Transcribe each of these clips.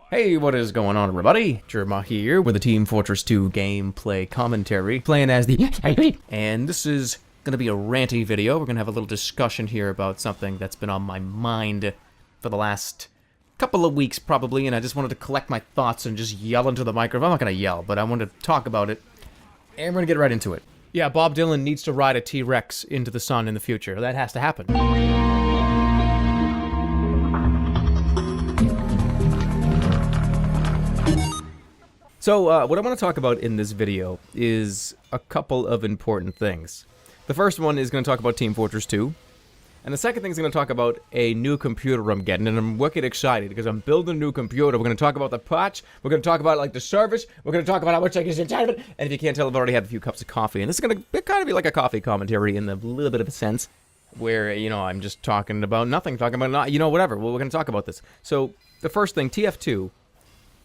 Hey, what is going on, everybody? Jerma here with a Team Fortress 2 gameplay commentary, playing as the and this is gonna be a ranty video. We're gonna have a little discussion here about something that's been on my mind for the last couple of weeks, probably, and I just wanted to collect my thoughts and just yell into the microphone. I'm not gonna yell, but I wanted to talk about it, and we're gonna get right into it. Yeah, Bob Dylan needs to ride a T-Rex into the sun in the future. That has to happen. So, what I want to talk about in this video is a couple of important things. The first one is going to talk about Team Fortress 2, and the second thing is going to talk about a new computer I'm getting, and I'm wicked excited because I'm building a new computer. We're going to talk about the patch, we're going to talk about, like, the service, we're going to talk about how much I get inside of it, and if you can't tell, I've already had a few cups of coffee, and this is going to kind of be like a coffee commentary in a little bit of a sense, where, you know, I'm just talking about nothing, talking about, not, you know, whatever. Well, we're going to talk about this. So, the first thing, TF2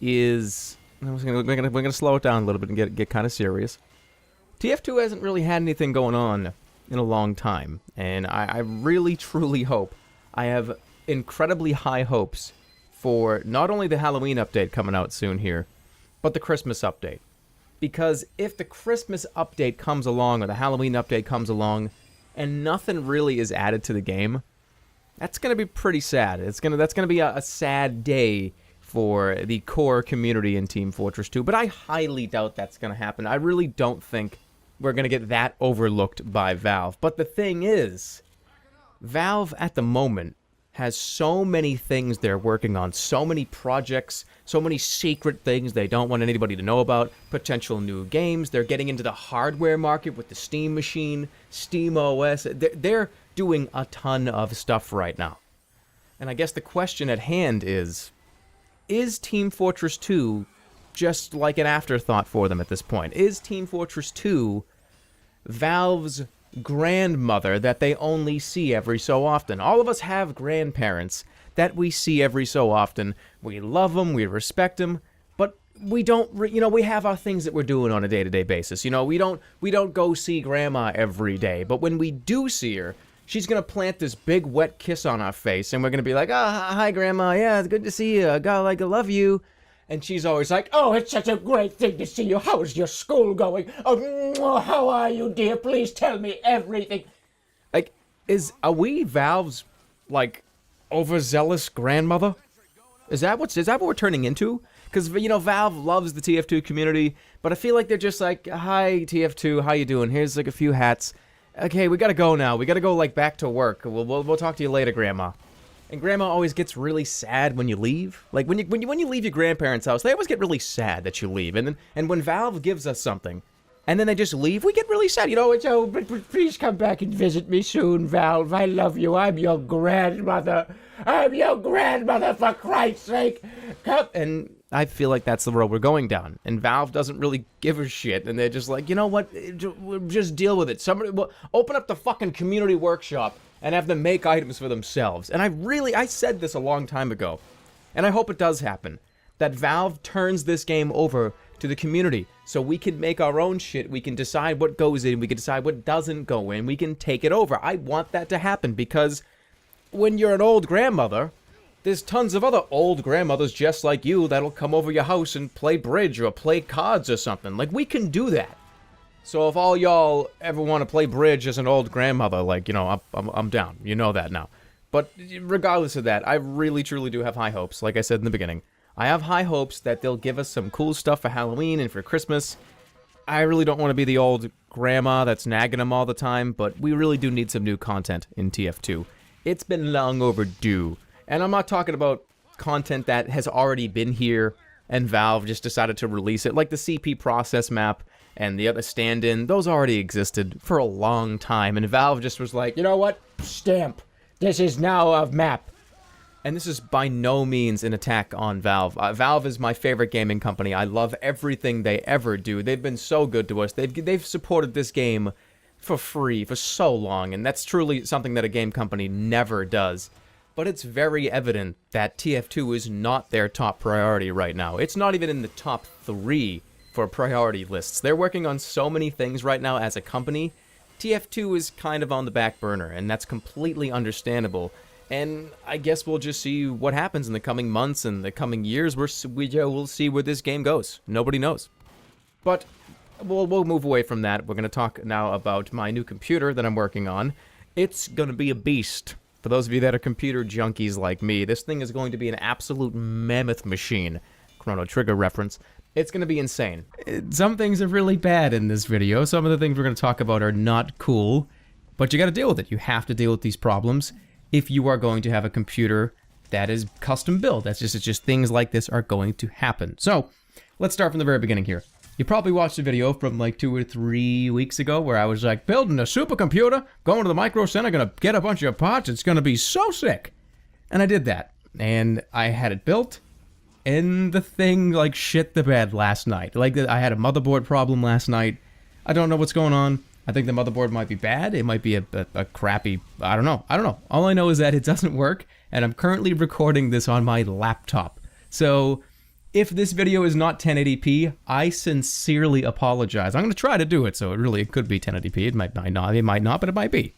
is... We're gonna slow it down a little bit and get kind of serious. TF2 hasn't really had anything going on in a long time, and I really, truly hope, I have incredibly high hopes for not only the Halloween update coming out soon here, but the Christmas update. Because if the Christmas update comes along, or the Halloween update comes along, and nothing really is added to the game, that's gonna be pretty sad. That's gonna be a sad day for the core community in Team Fortress 2, but I highly doubt that's going to happen. I really don't think we're going to get that overlooked by Valve. But the thing is, Valve at the moment has so many things they're working on, so many projects, so many secret things they don't want anybody to know about, potential new games. They're getting into the hardware market with the Steam machine, Steam OS. They're doing a ton of stuff right now. And I guess the question at hand is Team Fortress 2 just like an afterthought for them at this point? Is Team Fortress 2 Valve's grandmother that they only see every so often? All of us have grandparents that we see every so often. We love them, we respect them, but we don't, you know, we have our things that we're doing on a day-to-day basis. You know, we don't go see grandma every day, but when we do see her, she's going to plant this big wet kiss on our face, and we're going to be like, oh, hi, Grandma, yeah, it's good to see you, I love you. And she's always like, oh, it's such a great thing to see you. How's your school going? Oh, how are you, dear? Please tell me everything. Like, are we Valve's, like, overzealous grandmother? Is that what we're turning into? Because, you know, Valve loves the TF2 community, but I feel like they're just like, hi, TF2, how you doing? Here's, like, a few hats. Okay, we gotta go now. We gotta go, like, back to work. We'll talk to you later, Grandma. And Grandma always gets really sad when you leave. Like, when you leave your grandparents' house, they always get really sad that you leave. And when Valve gives us something, and then they just leave, we get really sad. You know, it's, oh, but please come back and visit me soon, Valve. I love you. I'm your grandmother. I'm your grandmother, for Christ's sake. Come. And I feel like that's the road we're going down. And Valve doesn't really give a shit. And they're just like, you know what? Just deal with it. Somebody will open up the fucking community workshop and have them make items for themselves. And I said this a long time ago. And I hope it does happen. That Valve turns this game over to the community. So we can make our own shit. We can decide what goes in. We can decide what doesn't go in. We can take it over. I want that to happen because when you're an old grandmother, there's tons of other old grandmothers just like you that'll come over your house and play bridge or play cards or something. Like, we can do that. So if all y'all ever want to play bridge as an old grandmother, like, you know, I'm down. You know that now. But regardless of that, I really, truly do have high hopes, like I said in the beginning. I have high hopes that they'll give us some cool stuff for Halloween and for Christmas. I really don't want to be the old grandma that's nagging them all the time, but we really do need some new content in TF2. It's been long overdue. And I'm not talking about content that has already been here and Valve just decided to release it, like the CP process map and the other stand-in. Those already existed for a long time, and Valve just was like, you know what? Stamp. This is now a map. And this is by no means an attack on Valve. Valve is my favorite gaming company. I love everything they ever do. They've been so good to us. They've supported this game for free for so long, and that's truly something that a game company never does. But it's very evident that TF2 is not their top priority right now. It's not even in the top 3 for priority lists. They're working on so many things right now as a company. TF2 is kind of on the back burner, and that's completely understandable. And I guess we'll just see what happens in the coming months and the coming years. We'll see where this game goes. Nobody knows. But we'll move away from that. We're going to talk now about my new computer that I'm working on. It's going to be a beast. For those of you that are computer junkies like me, this thing is going to be an absolute mammoth machine. Chrono Trigger reference. It's going to be insane. Some things are really bad in this video. Some of the things we're going to talk about are not cool. But you got to deal with it. You have to deal with these problems if you are going to have a computer that is custom built. It's just things like this are going to happen. So, let's start from the very beginning here. You probably watched a video from like 2 or 3 weeks ago where I was like, building a supercomputer, going to the Micro Center, gonna get a bunch of parts, it's gonna be so sick. And I did that. And I had it built, and the thing like shit the bed last night. Like, I had a motherboard problem last night. I don't know what's going on. I think the motherboard might be bad. It might be a crappy, I don't know. All I know is that it doesn't work, and I'm currently recording this on my laptop. So, if this video is not 1080p, I sincerely apologize. I'm going to try to do it, so it could be 1080p. It might not, but it might be.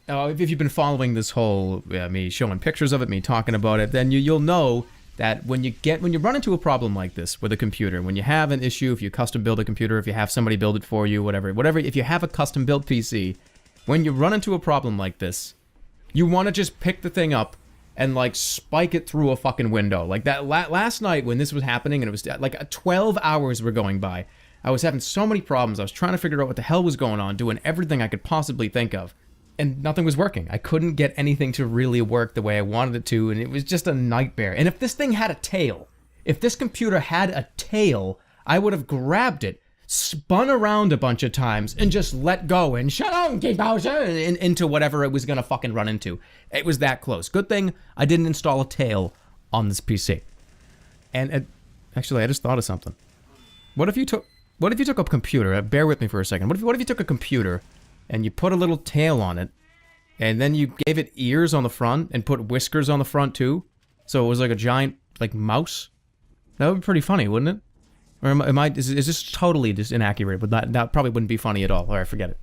If you've been following this whole, me showing pictures of it, me talking about it, then you'll know that when you run into a problem like this with a computer, when you have an issue, if you custom build a computer, if you have somebody build it for you, whatever, if you have a custom built PC, when you run into a problem like this, you want to just pick the thing up and like spike it through a fucking window. Like that last night when this was happening and it was like 12 hours were going by, I was having so many problems. I was trying to figure out what the hell was going on, doing everything I could possibly think of, and nothing was working. I couldn't get anything to really work the way I wanted it to, and it was just a nightmare. And if this thing had a tail, if this computer had a tail, I would have grabbed it, spun around a bunch of times, and just let go and shut on, into whatever it was gonna fucking run into. It was that close. Good thing I didn't install a tail on this PC. And actually, I just thought of something. What if you took a computer? Bear with me for a second. What if you took a computer and you put a little tail on it, and then you gave it ears on the front and put whiskers on the front too, so it was like a giant like mouse? That would be pretty funny, wouldn't it? Or is this totally just inaccurate? But that probably wouldn't be funny at all. Alright, forget it.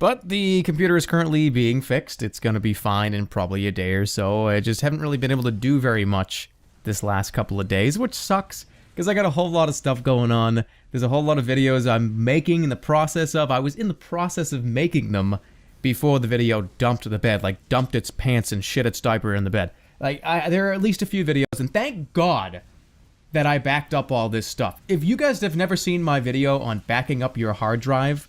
But the computer is currently being fixed. It's going to be fine in probably a day or so. I just haven't really been able to do very much this last couple of days, which sucks, because I got a whole lot of stuff going on. There's a whole lot of videos I'm making in the process of. I was in the process of making them before the video dumped the bed, like dumped its pants and shit its diaper in the bed. Like, there are at least a few videos, and thank God that I backed up all this stuff. If you guys have never seen my video on backing up your hard drive,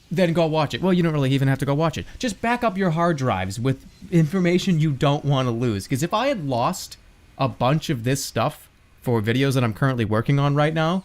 then go watch it. Well, you don't really even have to go watch it. Just back up your hard drives with information you don't want to lose. Because if I had lost a bunch of this stuff for videos that I'm currently working on right now,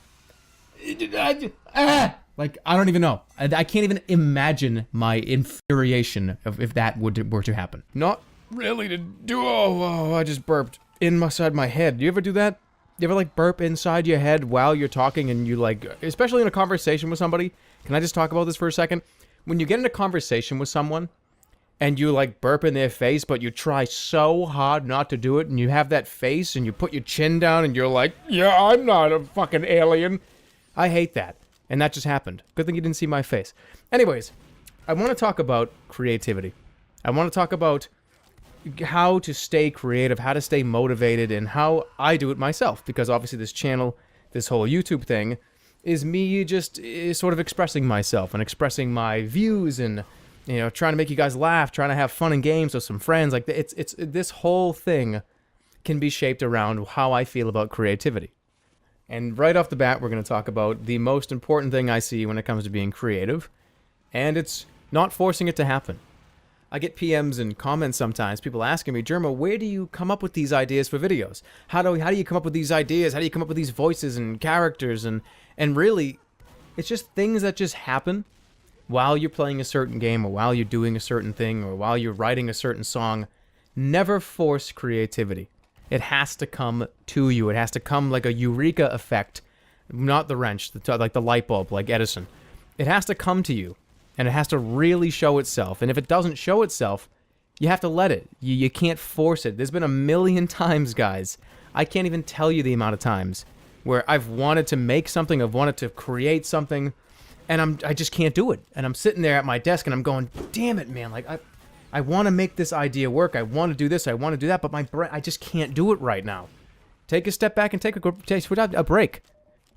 like, I don't even know. I can't even imagine my infuriation if that were to happen. Not really to do. Oh, I just burped inside my head. Do you ever do that? You ever like burp inside your head while you're talking, and you like, especially in a conversation with somebody? Can I just talk about this for a second? When you get in a conversation with someone and you like burp in their face, but you try so hard not to do it, and you have that face and you put your chin down and you're like, yeah, I'm not a fucking alien. I hate that. And that just happened. Good thing you didn't see my face. Anyways, I want to talk about creativity. I want to talk about how to stay creative, how to stay motivated, and how I do it myself. Because obviously this channel, this whole YouTube thing, is me just sort of expressing myself and expressing my views and, you know, trying to make you guys laugh, trying to have fun and games with some friends. Like, it's this whole thing can be shaped around how I feel about creativity. And right off the bat, we're going to talk about the most important thing I see when it comes to being creative, and it's not forcing it to happen. I get PMs and comments sometimes, people asking me, Jerma, where do you come up with these ideas for videos? How do you come up with these ideas? How do you come up with these voices and characters? And really, it's just things that just happen while you're playing a certain game, or while you're doing a certain thing, or while you're writing a certain song. Never force creativity. It has to come to you. It has to come like a eureka effect, not the wrench, like the light bulb, like Edison. It has to come to you. And it has to really show itself. And if it doesn't show itself, you have to let it. You can't force it. There's been a million times, guys. I can't even tell you the amount of times where I've wanted to make something, I've wanted to create something, and I just can't do it. And I'm sitting there at my desk and I'm going, damn it, man. Like, I want to make this idea work. I want to do this. I want to do that. But my brain, I just can't do it right now. Take a step back and take a break.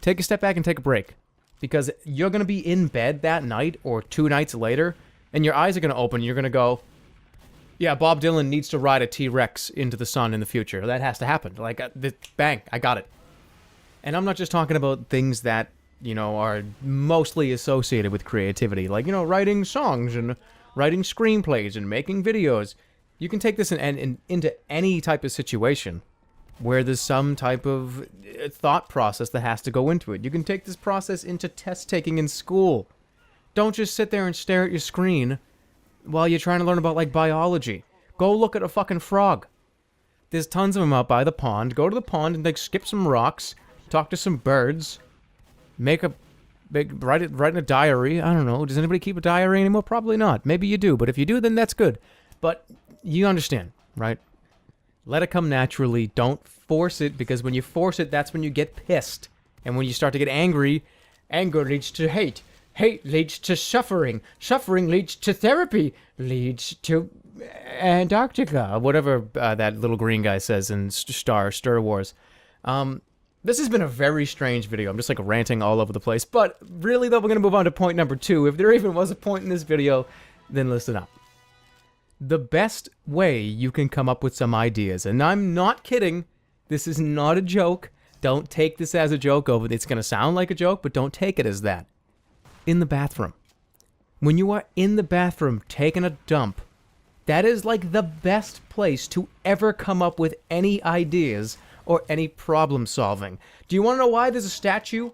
Take a step back and take a break. Because you're going to be in bed that night or 2 nights later, and your eyes are going to open, and you're going to go, yeah, Bob Dylan needs to ride a T-Rex into the sun in the future. That has to happen. Like, bang, I got it. And I'm not just talking about things that, you know, are mostly associated with creativity. Like, you know, writing songs and writing screenplays and making videos. You can take this into any type of situation where there's some type of thought process that has to go into it. You can take this process into test taking in school. Don't just sit there and stare at your screen while you're trying to learn about, like, biology. Go look at a fucking frog. There's tons of them out by the pond. Go to the pond and, like, skip some rocks, talk to some birds, write in a diary. I don't know. Does anybody keep a diary anymore? Probably not. Maybe you do, but if you do, then that's good. But you understand, right? Let it come naturally. Don't force it, because when you force it, that's when you get pissed. And when you start to get angry, anger leads to hate. Hate leads to suffering. Suffering leads to therapy. Leads to Antarctica. Whatever that little green guy says in Star Wars. This has been a very strange video. I'm just, like, ranting all over the place. But really, though, we're going to move on to point number 2. If there even was a point in this video, then listen up. The best way you can come up with some ideas, and I'm not kidding, this is not a joke. Don't take this as a joke. It's going to sound like a joke, but don't take it as that. In the bathroom. When you are in the bathroom taking a dump, that is, like, the best place to ever come up with any ideas or any problem solving. Do you want to know why there's a statue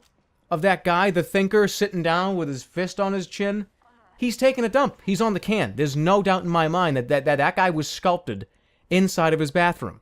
of that guy, the thinker, sitting down with his fist on his chin? He's taking a dump. He's on the can. There's no doubt in my mind that guy was sculpted inside of his bathroom.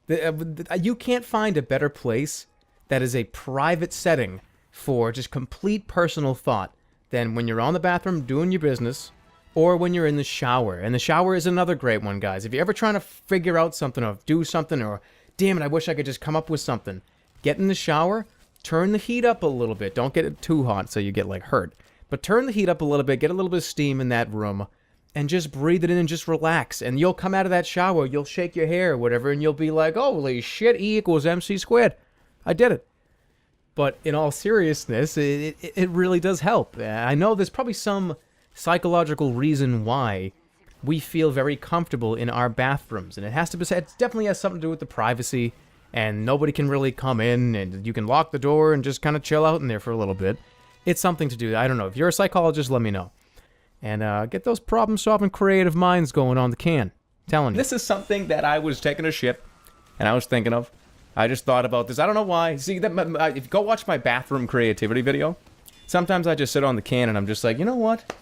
You can't find a better place that is a private setting for just complete personal thought than when you're on the bathroom doing your business, or when you're in the shower. And the shower is another great one, guys. If you're ever trying to figure out something or do something, or damn it, I wish I could just come up with something, get in the shower, turn the heat up a little bit. Don't get it too hot so you get, like, hurt. But turn the heat up a little bit, get a little bit of steam in that room, and just breathe it in and just relax. And you'll come out of that shower, you'll shake your hair or whatever, and you'll be like, holy shit, E equals MC squared. I did it. But in all seriousness, it really does help. I know there's probably some psychological reason why we feel very comfortable in our bathrooms. And it definitely has something to do with the privacy, and nobody can really come in, and you can lock the door and just kind of chill out in there for a little bit. It's something to do. I don't know. If you're a psychologist, let me know. And get those problem-solving creative minds going on the can. I'm telling you. This is something that I was taking a shit, and I was thinking of. I just thought about this. I don't know why. See, if you go watch my bathroom creativity video, sometimes I just sit on the can and I'm just like, you know what?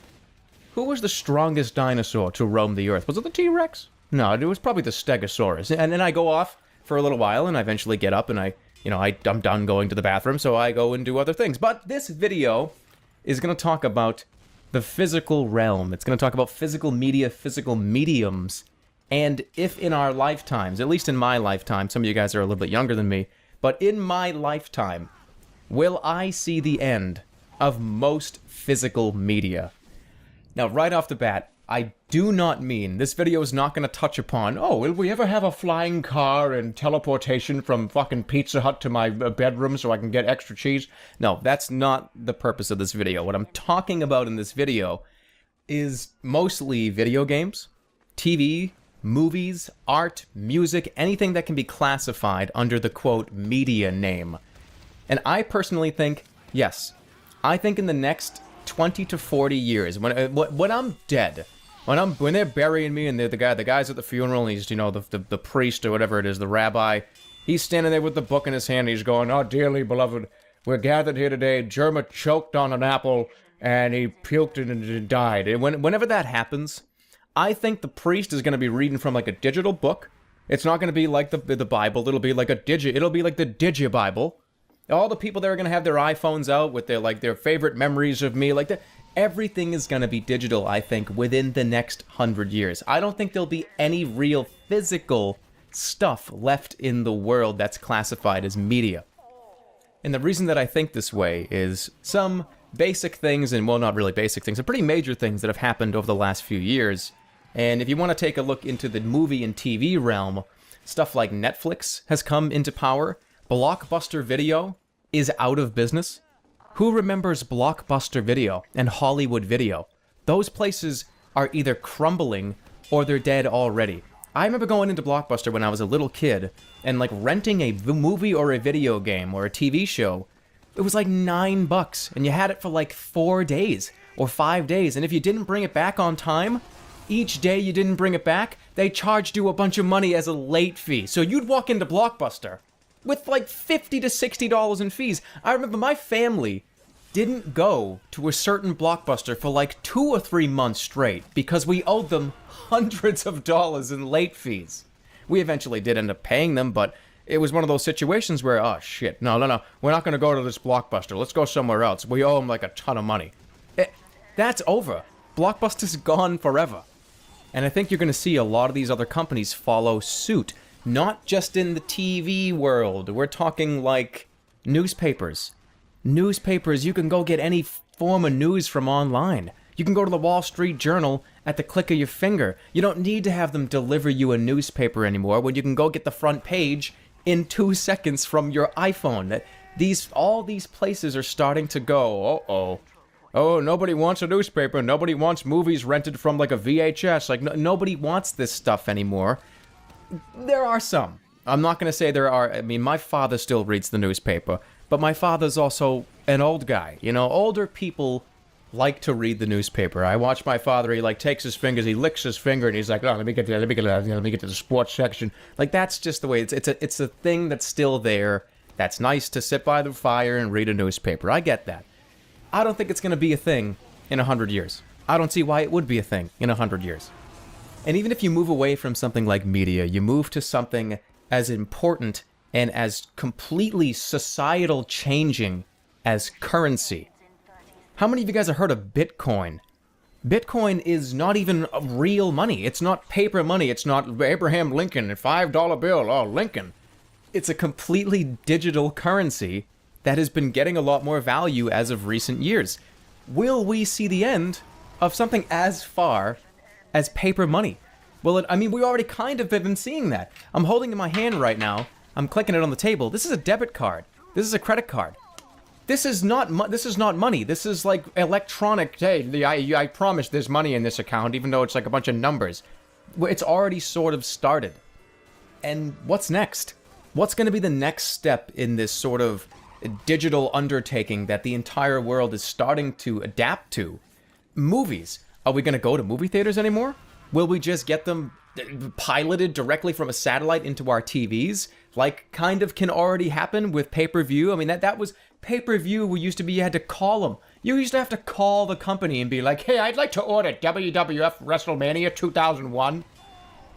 Who was the strongest dinosaur to roam the earth? Was it the T-Rex? No, it was probably the Stegosaurus. And then I go off for a little while, and I eventually get up, and I'm done going to the bathroom, so I go and do other things. But this video is going to talk about the physical realm. It's going to talk about physical media, physical mediums, and if in our lifetimes, at least in my lifetime, some of you guys are a little bit younger than me, but in my lifetime, will I see the end of most physical media? Now, right off the bat, I do not mean, this video is not going to touch upon, oh, will we ever have a flying car and teleportation from fucking Pizza Hut to my bedroom so I can get extra cheese? No, that's not the purpose of this video. What I'm talking about in this video is mostly video games, TV, movies, art, music, anything that can be classified under the, quote, media name. And I personally think, yes, I think in the next 20 to 40 years, when I'm dead, when they're burying me and the guys at the funeral, and he's, the priest or whatever it is, the rabbi, he's standing there with the book in his hand, and he's going, oh, dearly beloved, we're gathered here today, Jerma choked on an apple, and he puked and died. And whenever that happens, I think the priest is going to be reading from, like, a digital book. It's not going to be like the Bible. It'll be like the Digi-Bible. All the people that are going to have their iPhones out with their favorite memories of me, everything is going to be digital, I think, within the next 100 years. I don't think there'll be any real physical stuff left in the world that's classified as media. And the reason that I think this way is some basic things, and well, not really basic things, but pretty major things that have happened over the last few years And if you want to take a look into the movie and TV realm, stuff like Netflix has come into power. Blockbuster Video is out of business. Who remembers Blockbuster Video and Hollywood Video? Those places are either crumbling or they're dead already. I remember going into Blockbuster when I was a little kid and like renting a movie or a video game or a TV show. It was like $9 and you had it for like 4 days or 5 days. And if you didn't bring it back on time, each day you didn't bring it back, they charged you a bunch of money as a late fee. So you'd walk into Blockbuster with like $50 to $60 in fees. I remember my family didn't go to a certain Blockbuster for like 2 or 3 months straight because we owed them hundreds of dollars in late fees. We eventually did end up paying them, but it was one of those situations where, oh shit, no, we're not going to go to this Blockbuster. Let's go somewhere else. We owe them like a ton of money. That's over. Blockbuster's gone forever. And I think you're going to see a lot of these other companies follow suit. Not just in the TV world. We're talking like newspapers. Newspapers, you can go get any form of news from online. You can go to the Wall Street Journal at the click of your finger. You don't need to have them deliver you a newspaper anymore when you can go get the front page in 2 seconds from your iPhone. All these places are starting to go, oh, nobody wants a newspaper. Nobody wants movies rented from like a VHS. Like, nobody wants this stuff anymore. There are some. I'm not going to say there are. I mean, my father still reads the newspaper, but my father's also an old guy. You know, older people like to read the newspaper. I watch my father. He like takes his fingers, he licks his finger, and he's like, "Oh, let me get to the sports section." Like that's just the way it's a thing that's still there. That's nice to sit by the fire and read a newspaper. I get that. I don't think it's going to be a thing in 100 years. I don't see why it would be a thing in 100 years. And even if you move away from something like media, you move to something as important and as completely societal changing as currency. How many of you guys have heard of Bitcoin? Bitcoin is not even real money. It's not paper money. It's not Abraham Lincoln, a $5 bill. Oh, Lincoln. It's a completely digital currency that has been getting a lot more value as of recent years. Will we see the end of something as far as paper money? Well, I mean, we already kind of have been seeing that. I'm holding in my hand right now. I'm clicking it on the table. This is a debit card. This is a credit card. This is not money. This is like electronic. Hey, I promise there's money in this account, even though it's like a bunch of numbers. It's already sort of started. And what's next? What's going to be the next step in this sort of digital undertaking that the entire world is starting to adapt to? Movies. Are we going to go to movie theaters anymore? Will we just get them piloted directly from a satellite into our TVs? Like kind of can already happen with pay-per-view. I mean, that was pay-per-view. Used to be you had to call them. You used to have to call the company and be like, hey, I'd like to order WWF WrestleMania 2001.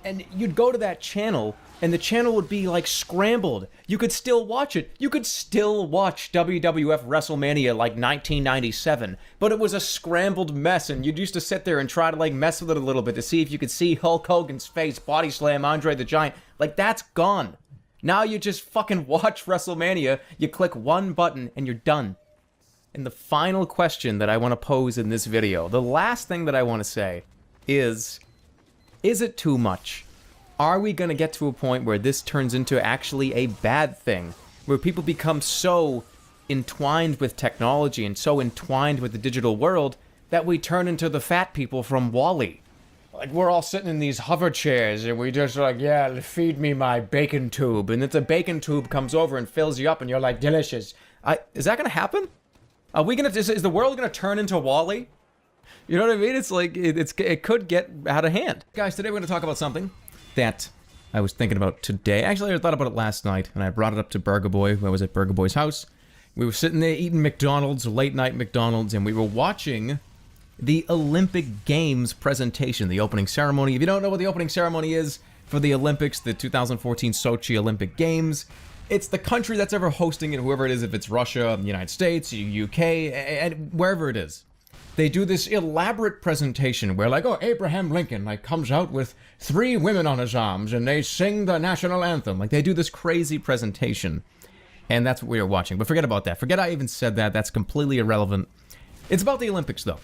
And you'd go to that channel, and the channel would be like scrambled. You could still watch it. You could still watch WWF WrestleMania like 1997, but it was a scrambled mess, and you'd used to sit there and try to like mess with it a little bit to see if you could see Hulk Hogan's face body slam Andre the Giant. Like, that's gone. Now you just fucking watch WrestleMania, you click one button, and you're done. And the final question that I want to pose in this video, the last thing that I want to say is it too much? Are we going to get to a point where this turns into actually a bad thing? Where people become so entwined with technology and so entwined with the digital world that we turn into the fat people from WALL-E. Like, we're all sitting in these hover chairs and we just like, yeah, feed me my bacon tube. And then the bacon tube comes over and fills you up and you're like, delicious. Is that going to happen? Are we going to, is the world going to turn into WALL-E? You know what I mean? It's like, it could get out of hand. Guys, today we're going to talk about something that I was thinking about today. Actually, I thought about it last night, and I brought it up to Burger Boy, when I was at Burger Boy's house. We were sitting there eating McDonald's, late night McDonald's, and we were watching the Olympic Games presentation, the opening ceremony. If you don't know what the opening ceremony is for the Olympics, the 2014 Sochi Olympic Games, it's the country that's ever hosting it, whoever it is, if it's Russia, the United States, UK, and wherever it is. They do this elaborate presentation where, like, oh, Abraham Lincoln, like, comes out with 3 women on his arms and they sing the national anthem. Like, they do this crazy presentation. And that's what we were watching. But forget about that. Forget I even said that. That's completely irrelevant. It's about the Olympics, though.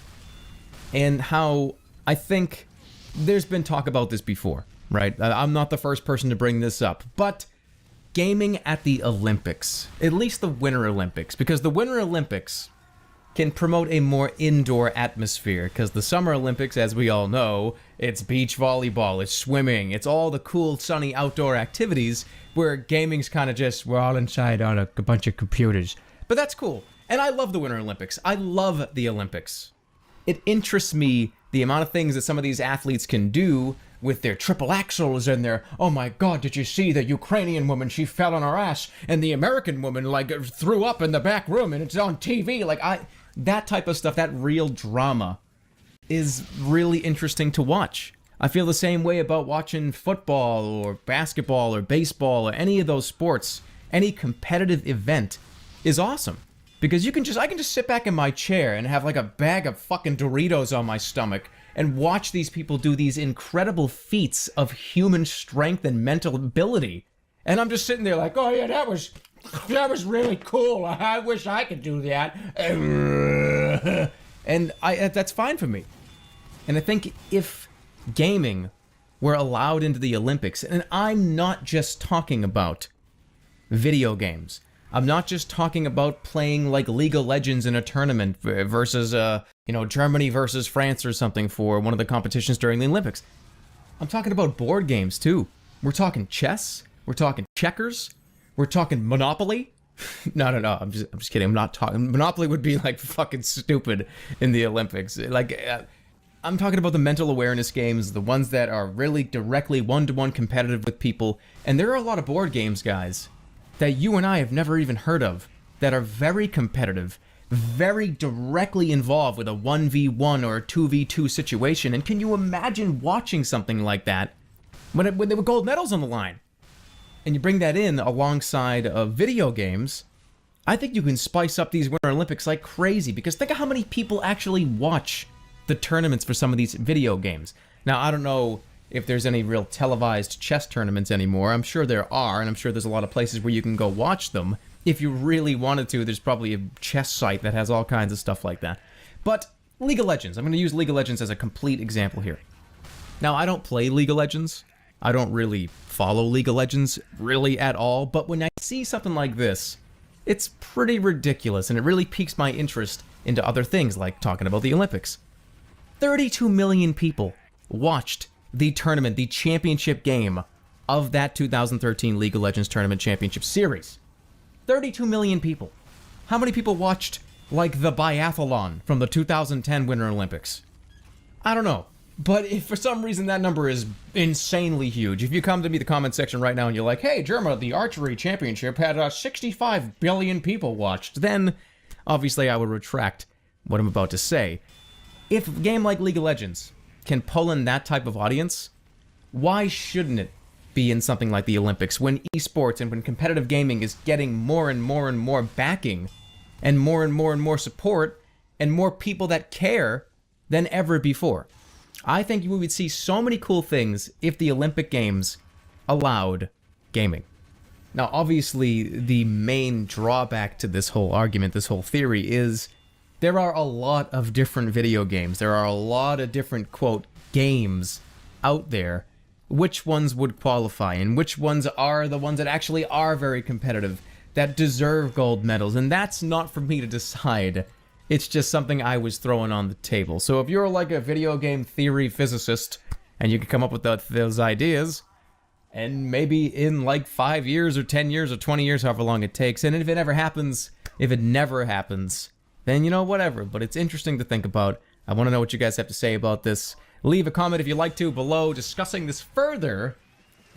And how I think there's been talk about this before, right? I'm not the first person to bring this up, but gaming at the Olympics, at least the Winter Olympics, because the Winter Olympics can promote a more indoor atmosphere, because the Summer Olympics, as we all know, it's beach volleyball, it's swimming, it's all the cool, sunny outdoor activities, where gaming's kind of just, we're all inside on a bunch of computers. But that's cool. And I love the Winter Olympics. I love the Olympics. It interests me the amount of things that some of these athletes can do with their triple axels and their, oh my god, did you see the Ukrainian woman, she fell on her ass, and the American woman, like, threw up in the back room, and it's on TV, that type of stuff, that real drama, is really interesting to watch. I feel the same way about watching football, or basketball, or baseball, or any of those sports. Any competitive event is awesome. Because I can just sit back in my chair and have like a bag of fucking Doritos on my stomach and watch these people do these incredible feats of human strength and mental ability. And I'm just sitting there like, oh yeah, that was really cool. I wish I could do that. And that's fine for me. And I think if gaming were allowed into the Olympics, and I'm not just talking about video games, I'm not just talking about playing like League of Legends in a tournament versus, Germany versus France or something for one of the competitions during the Olympics. I'm talking about board games too. We're talking chess. We're talking checkers. We're talking Monopoly. No. I'm just kidding. I'm not talking. Monopoly would be like fucking stupid in the Olympics. I'm talking about the mental awareness games, the ones that are really directly one-to-one competitive with people. And there are a lot of board games, guys, that you and I have never even heard of, that are very competitive, very directly involved with a 1v1 or a 2v2 situation. And can you imagine watching something like that when there were gold medals on the line? And you bring that in alongside of video games, I think you can spice up these Winter Olympics like crazy, because think of how many people actually watch the tournaments for some of these video games. Now, I don't know if there's any real televised chess tournaments anymore. I'm sure there are, and I'm sure there's a lot of places where you can go watch them. If you really wanted to, there's probably a chess site that has all kinds of stuff like that. But League of Legends, I'm going to use League of Legends as a complete example here. Now, I don't play League of Legends. I don't really follow League of Legends really at all, but when I see something like this, it's pretty ridiculous, and it really piques my interest into other things, like talking about the Olympics. 32 million people watched the tournament, the championship game of that 2013 League of Legends Tournament Championship Series. 32 million people. How many people watched, like, the biathlon from the 2010 Winter Olympics? I don't know. But if for some reason that number is insanely huge, if you come to me the comment section right now and you're like, hey, Jerma, the archery championship had 65 billion people watched, then obviously I would retract what I'm about to say. If a game like League of Legends can pull in that type of audience, why shouldn't it be in something like the Olympics, when esports and when competitive gaming is getting more and more and more backing and more support and more people that care than ever before? I think we would see so many cool things if the Olympic Games allowed gaming. Now, obviously, the main drawback to this whole argument, this whole theory, is there are a lot of different video games. There are a lot of different, quote, games out there. Which ones would qualify, and which ones are the ones that actually are very competitive, that deserve gold medals? And that's not for me to decide. It's just something I was throwing on the table. So if you're like a video game theory physicist, and you can come up with those ideas, and maybe in like 5 years or 10 years or 20 years, however long it takes, and if it ever happens, if it never happens, then, whatever. But it's interesting to think about. I want to know what you guys have to say about this. Leave a comment if you'd like to below discussing this further,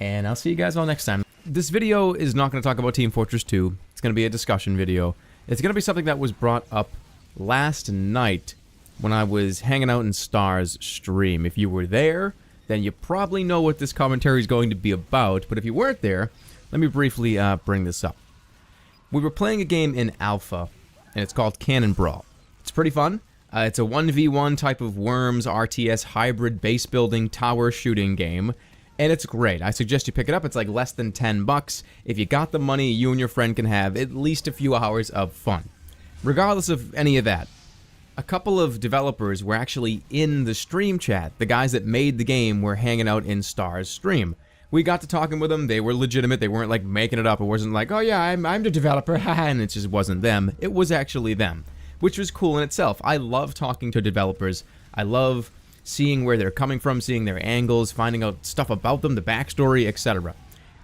and I'll see you guys all next time. This video is not going to talk about Team Fortress 2. It's going to be a discussion video. It's going to be something that was brought up last night when I was hanging out in Star's stream. If you were there, then you probably know what this commentary is going to be about, but if you weren't there, let me briefly bring this up. We were playing a game in Alpha, and it's called Cannon Brawl. It's pretty fun. It's a 1v1 type of Worms RTS hybrid base building tower shooting game, and it's great. I suggest you pick it up. It's like less than $10. If you got the money, you and your friend can have at least a few hours of fun. Regardless of any of that, a couple of developers were actually in the stream chat. The guys that made the game were hanging out in Star's stream. We got to talking with them. They were legitimate. They weren't like making it up. It wasn't like, oh yeah, I'm the developer, and it just wasn't them. It was actually them, which was cool in itself. I love talking to developers. I love seeing where they're coming from, seeing their angles, finding out stuff about them, the backstory, etc.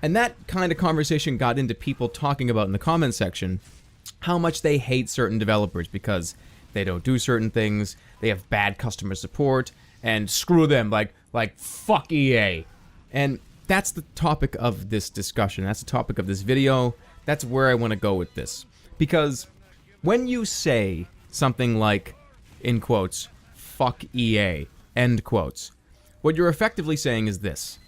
And that kind of conversation got into people talking about in the comment section how much they hate certain developers because they don't do certain things, they have bad customer support, and screw them, like fuck EA. And that's the topic of this discussion. That's the topic of this video. That's where I want to go with this. Because when you say something like, in quotes, fuck EA, end quotes, what you're effectively saying is this.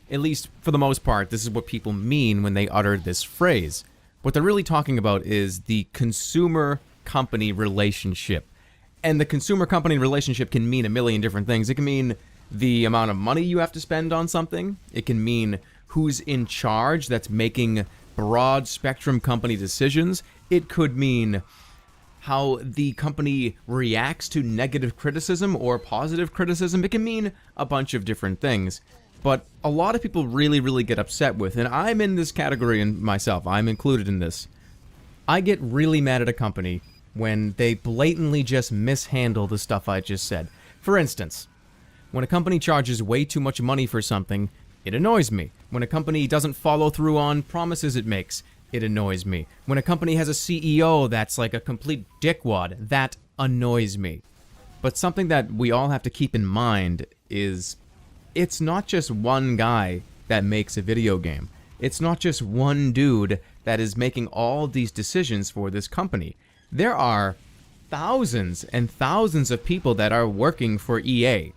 At least, for the most part, this is what people mean when they utter this phrase. What they're really talking about is the consumer-company relationship. And the consumer-company relationship can mean a million different things. It can mean the amount of money you have to spend on something. It can mean who's in charge that's making broad-spectrum company decisions. It could mean how the company reacts to negative criticism or positive criticism. It can mean a bunch of different things. But a lot of people really get upset with, and I'm in this category in myself, I'm included in this. I get really mad at a company when they blatantly just mishandle the stuff I just said. For instance, when a company charges way too much money for something, it annoys me. When a company doesn't follow through on promises it makes, it annoys me. When a company has a CEO that's like a complete dickwad, that annoys me. But something that we all have to keep in mind is it's not just one guy that makes a video game. It's not just one dude that is making all these decisions for this company. There are thousands and thousands of people that are working for EA.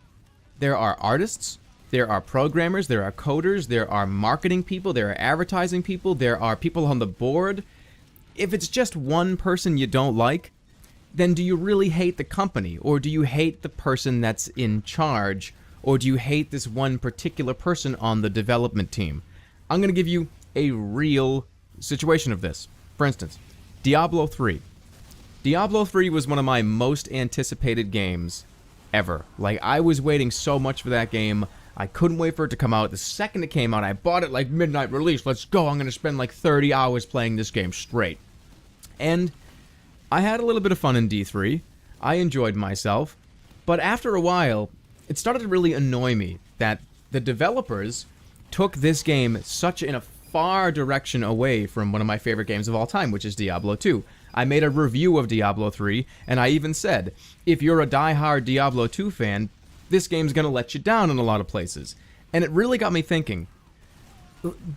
There are artists, there are programmers, there are coders, there are marketing people, there are advertising people, there are people on the board. If it's just one person you don't like, then do you really hate the company? Or do you hate the person that's in charge? Or do you hate this one particular person on the development team? I'm going to give you a real situation of this. For instance, Diablo 3. Diablo 3 was one of my most anticipated games ever. Like, I was waiting so much for that game. I couldn't wait for it to come out. The second it came out, I bought it like midnight release. Let's go. I'm going to spend like 30 hours playing this game straight. And I had a little bit of fun in D3. I enjoyed myself. But after a while, it started to really annoy me that the developers took this game such in a far direction away from one of my favorite games of all time, which is Diablo 2. I made a review of Diablo 3, and I even said, if you're a die-hard Diablo 2 fan, this game's gonna let you down in a lot of places. And it really got me thinking,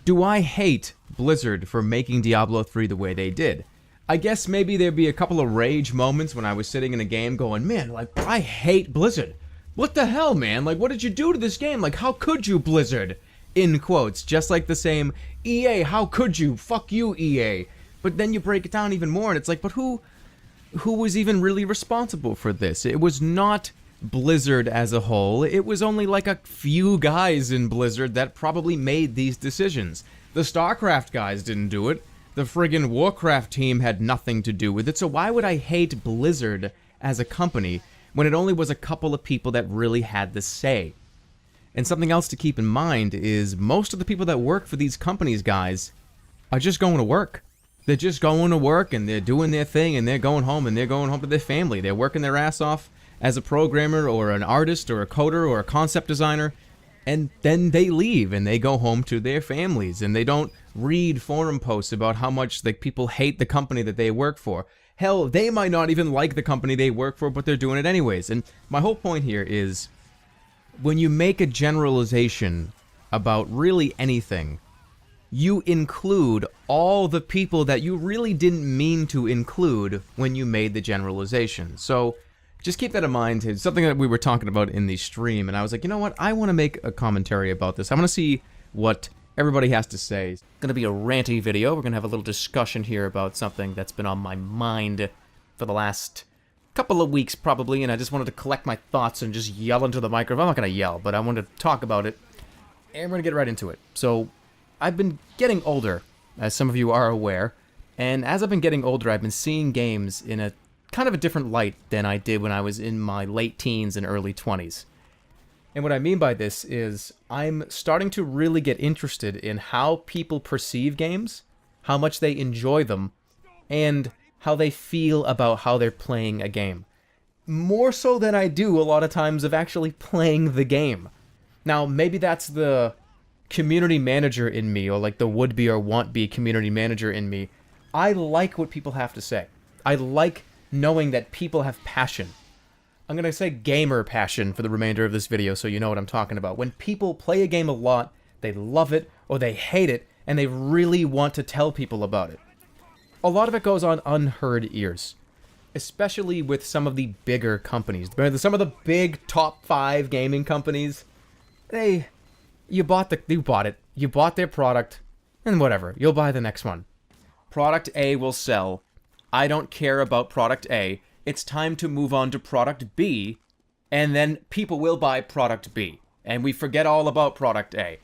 do I hate Blizzard for making Diablo 3 the way they did? I guess maybe there'd be a couple of rage moments when I was sitting in a game going, man, like, I hate Blizzard. What the hell, man? Like, what did you do to this game? Like, how could you, Blizzard? In quotes, just like the same, EA, how could you? Fuck you, EA. But then you break it down even more, and it's like, but who was even really responsible for this? It was not Blizzard as a whole. It was only like a few guys in Blizzard that probably made these decisions. The StarCraft guys didn't do it. The friggin' Warcraft team had nothing to do with it, so why would I hate Blizzard as a company when it only was a couple of people that really had the say? And something else to keep in mind is most of the people that work for these companies, guys, are just going to work. They're just going to work, and they're doing their thing, and they're going home, and they're going home to their family. They're working their ass off as a programmer, or an artist, or a coder, or a concept designer, and then they leave, and they go home to their families, and they don't read forum posts about how much like people hate the company that they work for. Hell, they might not even like the company they work for, but they're doing it anyways. And my whole point here is, when you make a generalization about really anything, you include all the people that you really didn't mean to include when you made the generalization. So just keep that in mind. It's something that we were talking about in the stream, and I was like, you know what? I want to make a commentary about this. I want to see what everybody has to say. It's going to be a ranty video. We're going to have a little discussion here about something that's been on my mind for the last couple of weeks, probably, and I just wanted to collect my thoughts and just yell into the microphone. I'm not going to yell, but I wanted to talk about it, and we're going to get right into it. So I've been getting older, as some of you are aware, and as I've been getting older, I've been seeing games in a kind of a different light than I did when I was in my late teens and early 20s. And what I mean by this is I'm starting to really get interested in how people perceive games, how much they enjoy them, and how they feel about how they're playing a game. More so than I do a lot of times of actually playing the game. Now, maybe that's the community manager in me, or like the would-be or want-be community manager in me. I like what people have to say. I like knowing that people have passion. I'm going to say gamer passion for the remainder of this video so you know what I'm talking about. When people play a game a lot, they love it or they hate it, and they really want to tell people about it. A lot of it goes on unheard ears, especially with some of the bigger companies. Some of the big top 5 gaming companies, you bought it, you bought their product, and whatever, you'll buy the next one. Product A will sell. I don't care about product A. It's time to move on to product B, and then people will buy product B, and we forget all about product A.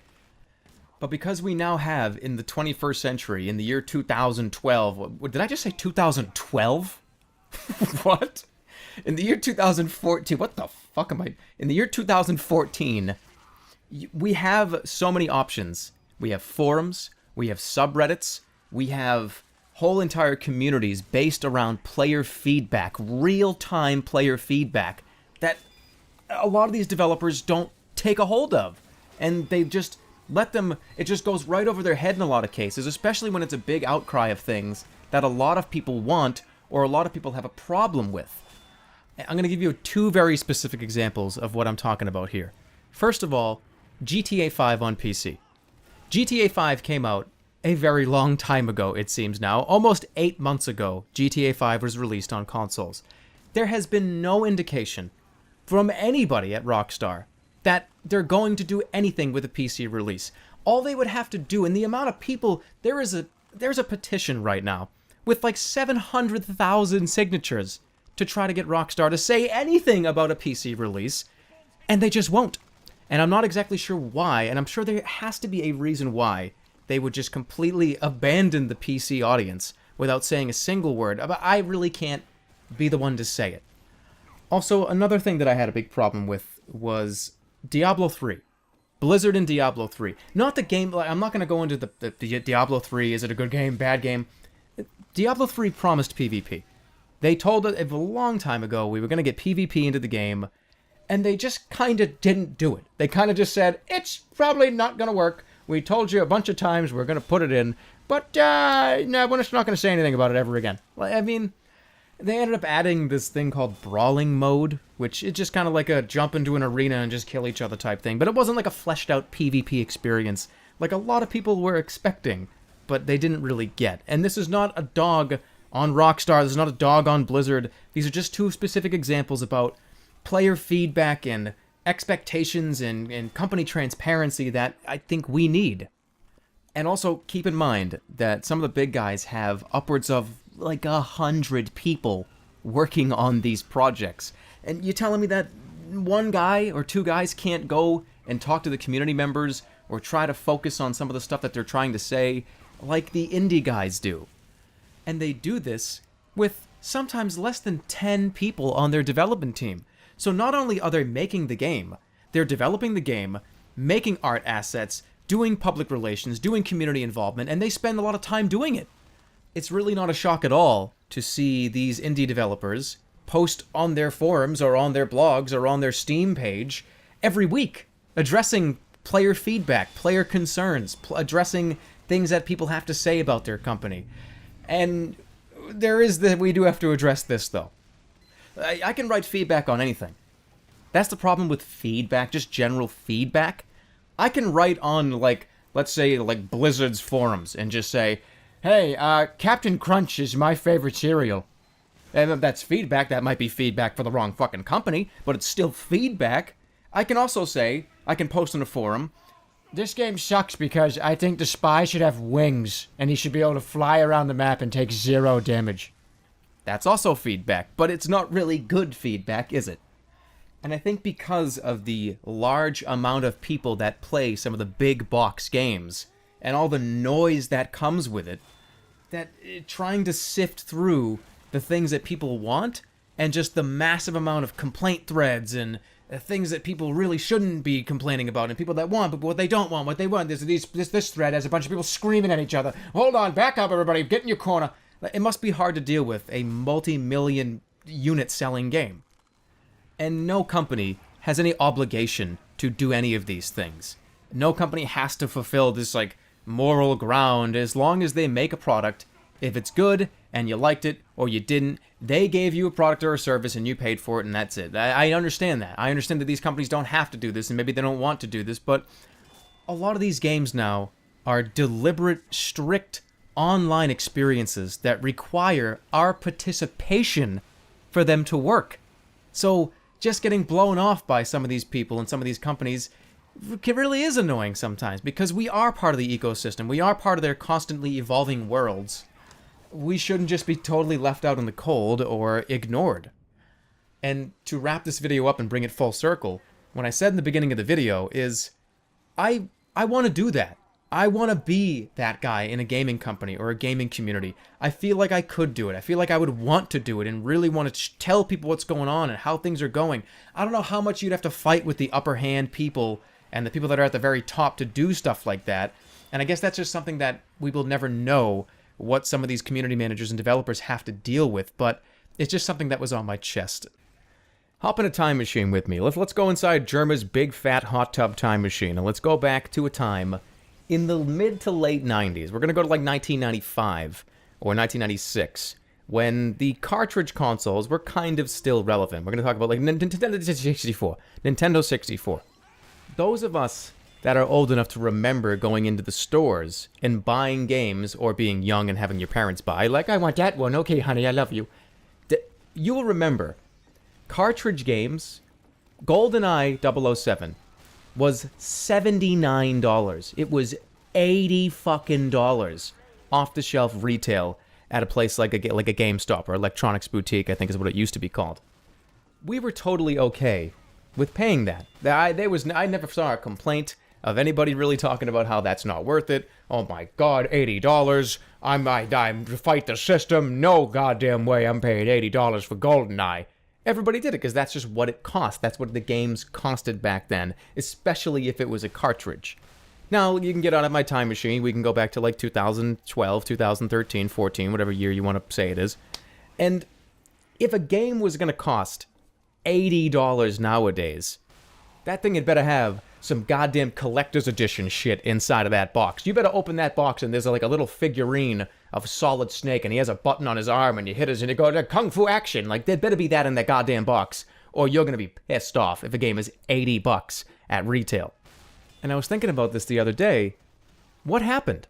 But because we now have, in the 21st century, in the year 2012, did I just say 2012? What? In the year 2014, what the fuck am I? In the year 2014, we have so many options. We have forums, we have subreddits, we have whole entire communities based around player feedback, real-time player feedback, that a lot of these developers don't take a hold of. And they just let them, it just goes right over their head in a lot of cases, especially when it's a big outcry of things that a lot of people want or a lot of people have a problem with. I'm going to give you 2 very specific examples of what I'm talking about here. First of all, GTA 5 on PC. GTA 5 came out a very long time ago, it seems now. Almost 8 months ago, GTA 5 was released on consoles. There has been no indication from anybody at Rockstar that they're going to do anything with a PC release. All they would have to do, and the amount of people, there's a petition right now with like 700,000 signatures to try to get Rockstar to say anything about a PC release, and they just won't. And I'm not exactly sure why, and I'm sure there has to be a reason why they would just completely abandon the PC audience without saying a single word. But I really can't be the one to say it. Also, another thing that I had a big problem with was Diablo 3. Blizzard and Diablo 3. Not the game, I'm not going to go into the Diablo 3, is it a good game, bad game? Diablo 3 promised PvP. They told us a long time ago we were going to get PvP into the game, and they just kind of didn't do it. They kind of just said, it's probably not going to work. We told you a bunch of times we're going to put it in, but no, we're just not going to say anything about it ever again. I mean, they ended up adding this thing called Brawling Mode, which is just kind of like a jump into an arena and just kill each other type thing. But it wasn't like a fleshed out PvP experience like a lot of people were expecting, but they didn't really get. And this is not a dog on Rockstar, this is not a dog on Blizzard. These are just 2 specific examples about player feedback and expectations and company transparency that I think we need. And also keep in mind that some of the big guys have upwards of like 100 people working on these projects. And you're telling me that 1 guy or 2 guys can't go and talk to the community members or try to focus on some of the stuff that they're trying to say like the indie guys do. And they do this with sometimes less than 10 people on their development team. So not only are they making the game, they're developing the game, making art assets, doing public relations, doing community involvement, and they spend a lot of time doing it. It's really not a shock at all to see these indie developers post on their forums or on their blogs or on their Steam page every week, addressing player feedback, player concerns, addressing things that people have to say about their company. And we do have to address this, though. I can write feedback on anything. That's the problem with feedback, just general feedback. I can write on, like, let's say, like, Blizzard's forums and just say, hey, Captain Crunch is my favorite cereal. And that's feedback. That might be feedback for the wrong fucking company, but it's still feedback. I can also say, I can post on a forum, this game sucks because I think the spy should have wings, and he should be able to fly around the map and take 0 damage. That's also feedback, but it's not really good feedback, is it? And I think because of the large amount of people that play some of the big box games, and all the noise that comes with it, that trying to sift through the things that people want and just the massive amount of complaint threads and things that people really shouldn't be complaining about, and people that want, but what they don't want, what they want. This thread has a bunch of people screaming at each other. Hold on, back up, everybody, get in your corner. It must be hard to deal with a multi-million unit selling game. And no company has any obligation to do any of these things. No company has to fulfill this, like, moral ground as long as they make a product. If it's good and you liked it or you didn't, they gave you a product or a service and you paid for it, and that's it. I understand that. I understand that these companies don't have to do this, and maybe they don't want to do this, but a lot of these games now are deliberate, strict online experiences that require our participation for them to work. So just getting blown off by some of these people and some of these companies really is annoying sometimes, because we are part of the ecosystem. We are part of their constantly evolving worlds. We shouldn't just be totally left out in the cold or ignored. And to wrap this video up and bring it full circle, what I said in the beginning of the video is, I want to do that. I want to be that guy in a gaming company or a gaming community. I feel like I could do it. I feel like I would want to do it and really want to tell people what's going on and how things are going. I don't know how much you'd have to fight with the upper hand people and the people that are at the very top to do stuff like that. And I guess that's just something that we will never know what some of these community managers and developers have to deal with, but it's just something that was on my chest. Hop in a time machine with me. Let's go inside Jerma's big fat hot tub time machine, and let's go back to a time in the mid to late 90s. We're going to go to like 1995 or 1996, when the cartridge consoles were kind of still relevant. We're going to talk about like Nintendo 64. Those of us that are old enough to remember going into the stores and buying games, or being young and having your parents buy, like, I want that one, okay honey, I love you. You will remember cartridge games. GoldenEye 007 was $79. It was $80 fucking dollars off the shelf retail at a place like a GameStop or Electronics Boutique, I think is what it used to be called. We were totally okay with paying that. I never saw a complaint of anybody really talking about how that's not worth it. Oh my god, $80. I'm to fight the system. No goddamn way I'm paying $80 for GoldenEye. Everybody did it because that's just what it cost. That's what the games costed back then, especially if it was a cartridge. Now, you can get out of my time machine. We can go back to like 2012, 2013, 14, whatever year you want to say it is. And if a game was going to cost $80 nowadays, that thing had better have some goddamn collector's edition shit inside of that box. You better open that box and there's like a little figurine of Solid Snake and he has a button on his arm and you hit it and it goes, Kung Fu action. Like, there better be that in that goddamn box, or you're going to be pissed off if a game is $80 at retail. And I was thinking about this the other day. What happened?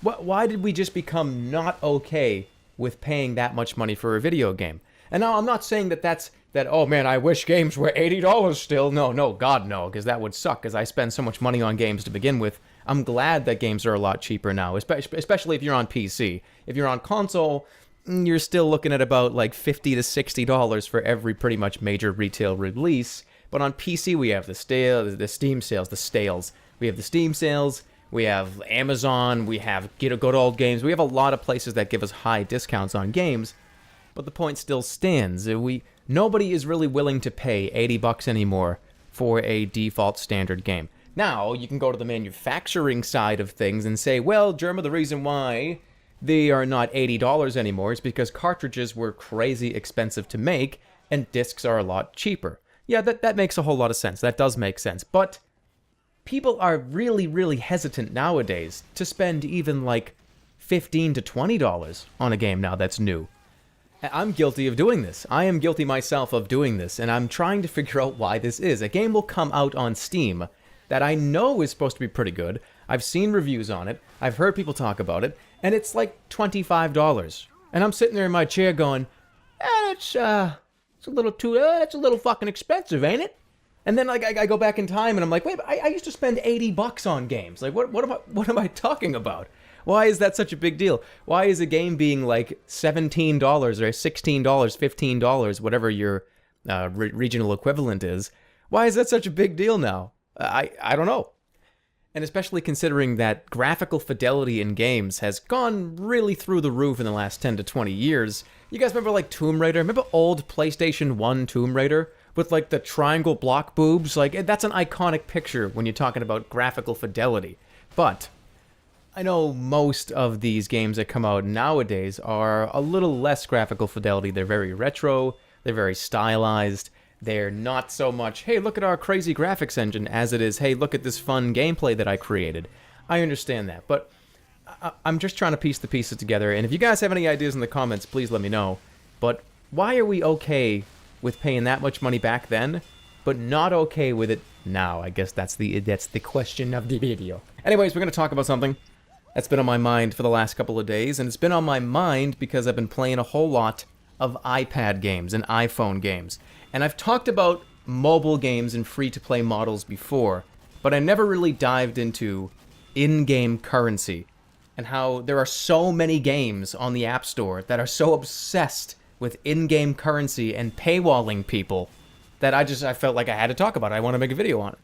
Why did we just become not okay with paying that much money for a video game? And now I'm not saying that oh man, I wish games were $80 still. No, God no, because that would suck, because I spend so much money on games to begin with. I'm glad that games are a lot cheaper now, especially if you're on PC. If you're on console, you're still looking at about like $50 to $60 for every pretty much major retail release. But on PC, we have the Steam sales, the stales. We have the Steam sales, we have Amazon, we have Good Old Games. We have a lot of places that give us high discounts on games. But the point still stands. Nobody is really willing to pay $80 anymore for a default standard game. Now, you can go to the manufacturing side of things and say, well, Jerma, the reason why they are not $80 anymore is because cartridges were crazy expensive to make and discs are a lot cheaper. Yeah, that makes a whole lot of sense. That does make sense. But people are really, really hesitant nowadays to spend even like $15 to $20 on a game now that's new. I'm guilty of doing this. I am guilty myself of doing this, and I'm trying to figure out why this is. A game will come out on Steam that I know is supposed to be pretty good. I've seen reviews on it. I've heard people talk about it, and it's like $25. And I'm sitting there in my chair going, it's a little fucking expensive, ain't it? And then like I go back in time and I'm like, wait, I used to spend $80 on games. Like what am I talking about? Why is that such a big deal? Why is a game being like $17 or $16, $15, whatever your regional equivalent is? Why is that such a big deal now? I don't know. And especially considering that graphical fidelity in games has gone really through the roof in the last 10 to 20 years, You guys remember, like, Tomb Raider? Remember old PlayStation 1 Tomb Raider? With, like, the triangle block boobs? Like, that's an iconic picture when you're talking about graphical fidelity. But I know most of these games that come out nowadays are a little less graphical fidelity. They're very retro, they're very stylized, they're not so much, hey, look at our crazy graphics engine, as it is, hey, look at this fun gameplay that I created. I understand that, but I'm just trying to piece the pieces together, and if you guys have any ideas in the comments, please let me know. But why are we okay with paying that much money back then, but not okay with it now? I guess that's the question of the video. Anyways, we're going to talk about something that's been on my mind for the last couple of days, and it's been on my mind because I've been playing a whole lot of iPad games and iPhone games. And I've talked about mobile games and free-to-play models before, but I never really dived into in-game currency and how there are so many games on the App Store that are so obsessed with in-game currency and paywalling people that I felt like I had to talk about it. I want to make a video on it.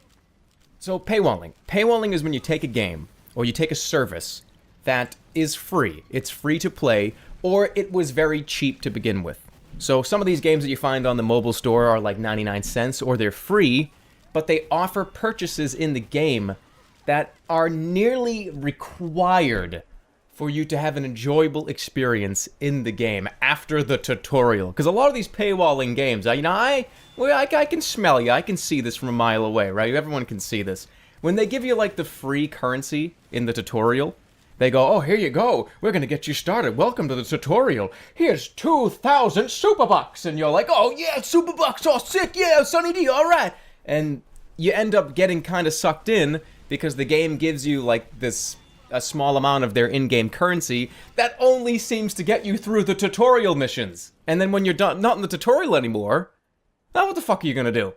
So paywalling. Paywalling is when you take a game or you take a service that is free. It's free to play, or it was very cheap to begin with. So some of these games that you find on the mobile store are like 99 cents, or they're free, but they offer purchases in the game that are nearly required for you to have an enjoyable experience in the game after the tutorial. Because a lot of these paywalling games, I can smell you, I can see this from a mile away, right? Everyone can see this. When they give you like the free currency in the tutorial, they go, oh, here you go, we're gonna get you started, welcome to the tutorial, here's 2,000 super bucks, and you're like, oh yeah, super bucks, oh sick, yeah, Sunny D, alright, and you end up getting kind of sucked in, because the game gives you like a small amount of their in-game currency that only seems to get you through the tutorial missions, and then when you're not in the tutorial anymore, now what the fuck are you gonna do?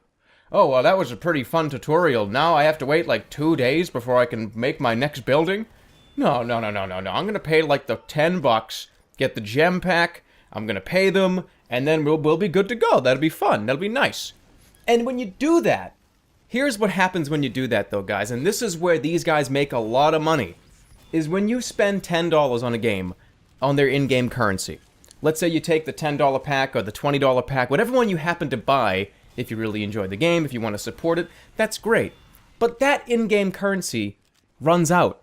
Oh, well, that was a pretty fun tutorial, now I have to wait like 2 days before I can make my next building? No. I'm gonna pay like the 10 bucks, get the gem pack, I'm gonna pay them, and then we'll be good to go. That'll be fun. That'll be nice. And when you do that, here's what happens when you do that though, guys, and this is where these guys make a lot of money, is when you spend $10 on a game, on their in-game currency. Let's say you take the $10 pack or the $20 pack, whatever one you happen to buy, if you really enjoy the game, if you want to support it, that's great. But that in-game currency runs out.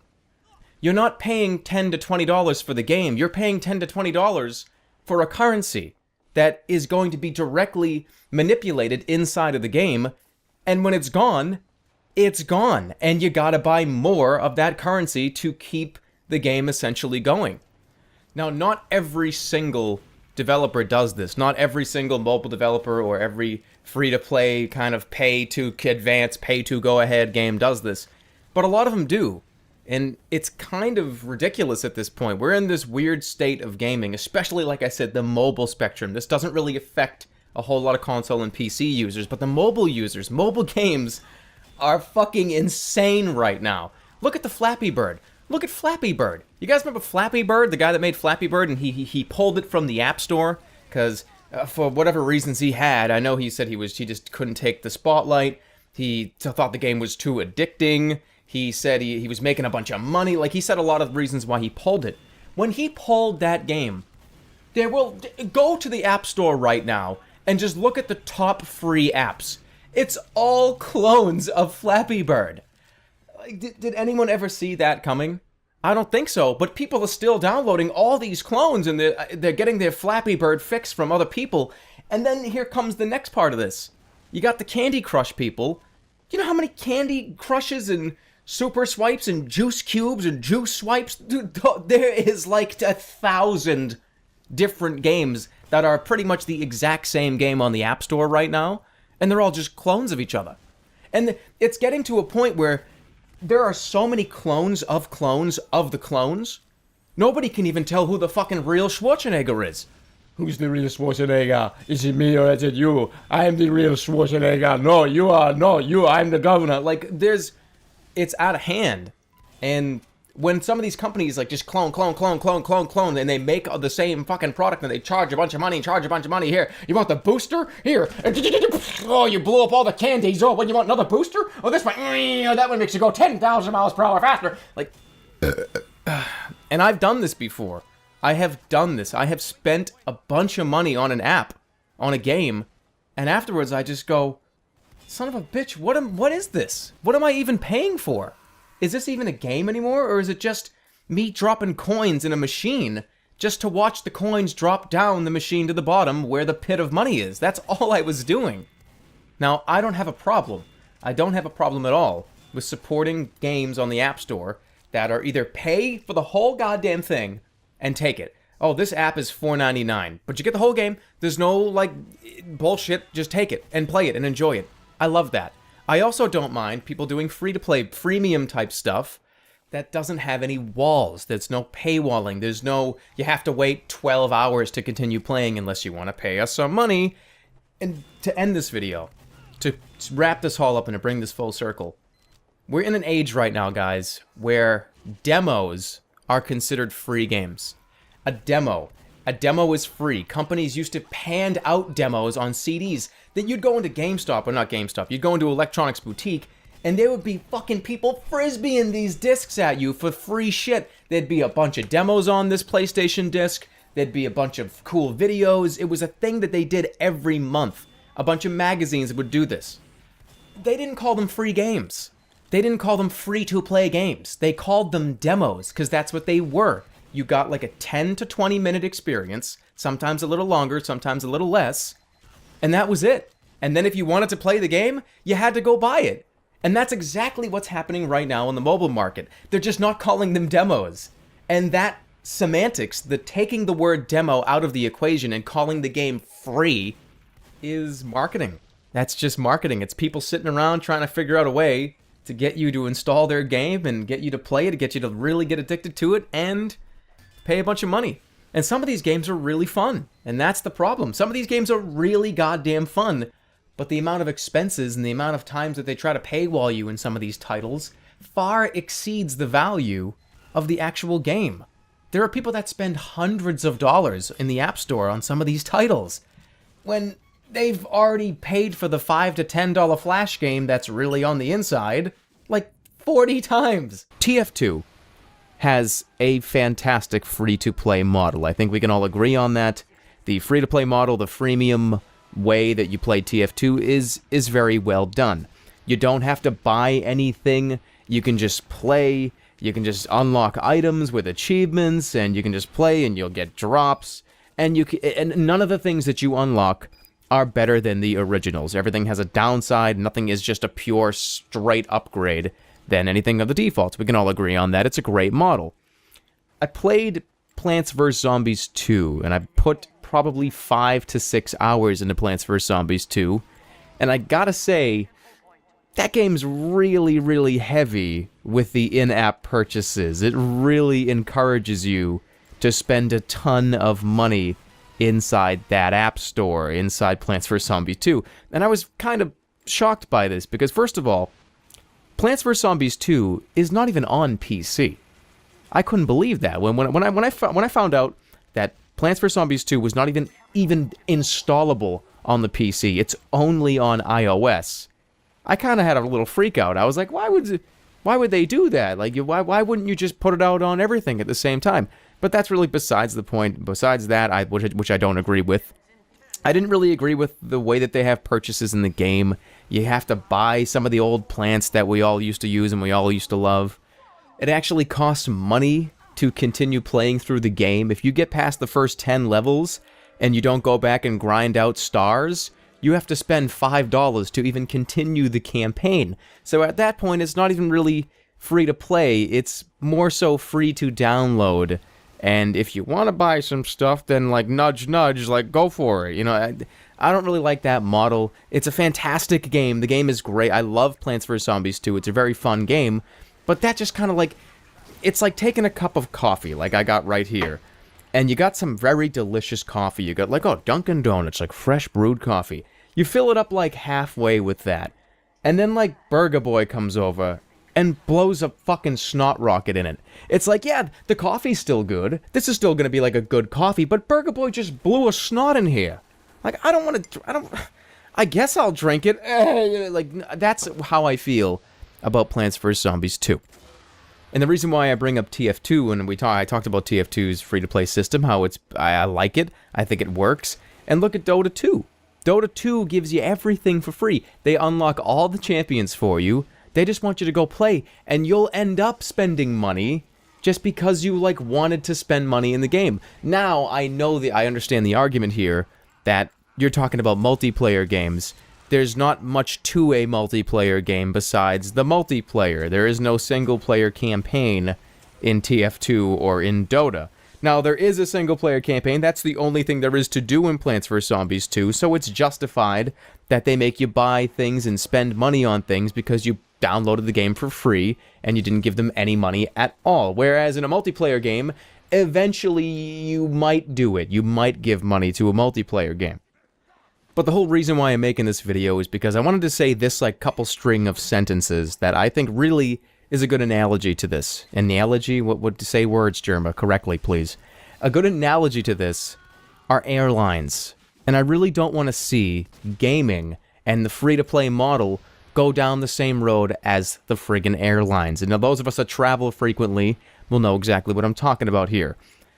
You're not paying $10 to $20 for the game. You're paying $10 to $20 for a currency that is going to be directly manipulated inside of the game. And when it's gone, and you gotta buy more of that currency to keep the game essentially going. Now, not every single developer does this. Not every single mobile developer or every free-to-play kind of pay-to-advance, pay-to-go-ahead game does this. But a lot of them do. And it's kind of ridiculous at this point. We're in this weird state of gaming, especially, like I said, the mobile spectrum. This doesn't really affect a whole lot of console and PC users, but the mobile users, mobile games are fucking insane right now. Look at the Flappy Bird. Look at Flappy Bird. You guys remember Flappy Bird, the guy that made Flappy Bird, and he pulled it from the App Store because for whatever reasons he had, I know he said he just couldn't take the spotlight. He thought the game was too addicting. He said he was making a bunch of money. Like, he said a lot of reasons why he pulled it. When he pulled that game, go to the App Store right now and just look at the top free apps. It's all clones of Flappy Bird. Did anyone ever see that coming? I don't think so, but people are still downloading all these clones, and they're getting their Flappy Bird fix from other people. And then here comes the next part of this. You got the Candy Crush people. You know how many Candy Crushes and Super Swipes and Juice Cubes and Juice Swipes? Dude, there is like 1,000 different games that are pretty much the exact same game on the App Store right now, and they're all just clones of each other. And it's getting to a point where there are so many clones of the clones, nobody can even tell who the fucking real Schwarzenegger is. Who's the real Schwarzenegger? Is it me or is it you? I am the real Schwarzenegger. No, you are. No, you. I'm the governor. Like, it's out of hand. And when some of these companies, like, just clone, and they make the same fucking product, and they charge a bunch of money, here. You want the booster? Here. Oh, you blew up all the candies. Oh, what, you want another booster? Oh, this one, that one makes you go 10,000 miles per hour faster. Like, and I've done this before. I have done this. I have spent a bunch of money on an app, on a game, and afterwards I just go, son of a bitch, what is this? What am I even paying for? Is this even a game anymore, or is it just me dropping coins in a machine just to watch the coins drop down the machine to the bottom where the pit of money is? That's all I was doing. Now, I don't have a problem. I don't have a problem at all with supporting games on the App Store that are either pay for the whole goddamn thing and take it. Oh, this app is $4.99, but you get the whole game. There's no, like, bullshit. Just take it and play it and enjoy it. I love that. I also don't mind people doing free-to-play, freemium type stuff that doesn't have any walls. There's no paywalling. There's no, you have to wait 12 hours to continue playing unless you want to pay us some money. And to end this video, to wrap this all up and to bring this full circle, we're in an age right now, guys, where demos are considered free games. A demo is free. Companies used to hand out demos on CDs. Then you'd go into GameStop, or not GameStop, you'd go into Electronics Boutique, and there would be fucking people frisbeeing these discs at you for free shit. There'd be a bunch of demos on this PlayStation disc. There'd be a bunch of cool videos. It was a thing that they did every month. A bunch of magazines would do this. They didn't call them free games. They didn't call them free-to-play games. They called them demos, because that's what they were. You got like a 10 to 20 minute experience, sometimes a little longer, sometimes a little less, and that was it. And then if you wanted to play the game, you had to go buy it. And that's exactly what's happening right now in the mobile market. They're just not calling them demos. And that semantics, the taking the word demo out of the equation and calling the game free, is marketing. That's just marketing. It's people sitting around trying to figure out a way to get you to install their game and get you to play it, get you to really get addicted to it, and pay a bunch of money. And some of these games are really fun, and that's the problem. Some of these games are really goddamn fun, but the amount of expenses and the amount of times that they try to paywall you in some of these titles far exceeds the value of the actual game. There are people that spend hundreds of dollars in the App Store on some of these titles, when they've already paid for the $5 to $10 Flash game that's really on the inside, like 40 times. TF2 has a fantastic free-to-play model. I think we can all agree on that. The free-to-play model, the freemium way that you play TF2 is very well done. You don't have to buy anything. You can just play. You can just unlock items with achievements, and you can just play, and you'll get drops. And none of the things that you unlock are better than the originals. Everything has a downside. Nothing is just a pure, straight upgrade than anything of the defaults. We can all agree on that. It's a great model. I played Plants vs. Zombies 2, and I put probably 5 to 6 hours into Plants vs. Zombies 2, and I gotta say, that game's really, really heavy with the in-app purchases. It really encourages you to spend a ton of money inside that app store, inside Plants vs. Zombies 2. And I was kind of shocked by this, because first of all, Plants vs. Zombies 2 is not even on PC. I couldn't believe that. When I found out that Plants vs. Zombies 2 was not even installable on the PC, it's only on iOS, I kind of had a little freak out. I was like, why would they do that? Like, why wouldn't you just put it out on everything at the same time? But that's really besides the point. Besides that, which I don't agree with. I didn't really agree with the way that they have purchases in the game. You have to buy some of the old plants that we all used to use and we all used to love. It actually costs money to continue playing through the game. If you get past the first 10 levels and you don't go back and grind out stars, you have to spend $5 to even continue the campaign. So at that point, it's not even really free to play. It's more so free to download. And if you want to buy some stuff, then, like, nudge, nudge, like, go for it. You know, I don't really like that model. It's a fantastic game. The game is great. I love Plants vs. Zombies 2. It's a very fun game. But that just kind of, like, it's like taking a cup of coffee, like I got right here. And you got some very delicious coffee. You got, like, oh, Dunkin' Donuts, like, fresh brewed coffee. You fill it up, like, halfway with that. And then, like, Burger Boy comes over and blows a fucking snot rocket in it. It's like, yeah, the coffee's still good. This is still gonna be like a good coffee, but Burger Boy just blew a snot in here. Like, I guess I'll drink it. Like, that's how I feel about Plants vs. Zombies 2. And the reason why I bring up TF2, and I talked about TF2's free-to-play system, how I like it, I think it works, and look at Dota 2. Dota 2 gives you everything for free. They unlock all the champions for you. They just want you to go play, and you'll end up spending money just because you, like, wanted to spend money in the game. Now, I understand the argument here that you're talking about multiplayer games. There's not much to a multiplayer game besides the multiplayer. There is no single-player campaign in TF2 or in Dota. Now, there is a single-player campaign. That's the only thing there is to do in Plants vs. Zombies 2, so it's justified that they make you buy things and spend money on things because you downloaded the game for free and you didn't give them any money at all. Whereas in a multiplayer game, eventually you might do it. You might give money to a multiplayer game. But the whole reason why I'm making this video is because I wanted to say this, like, couple string of sentences that I think really is a good analogy to this. Analogy? What would say words, Jerma, correctly, please. A good analogy to this are airlines. And I really don't want to see gaming and the free-to-play model go down the same road as the friggin' airlines. And now those of us that travel frequently will know exactly what I'm talking about here.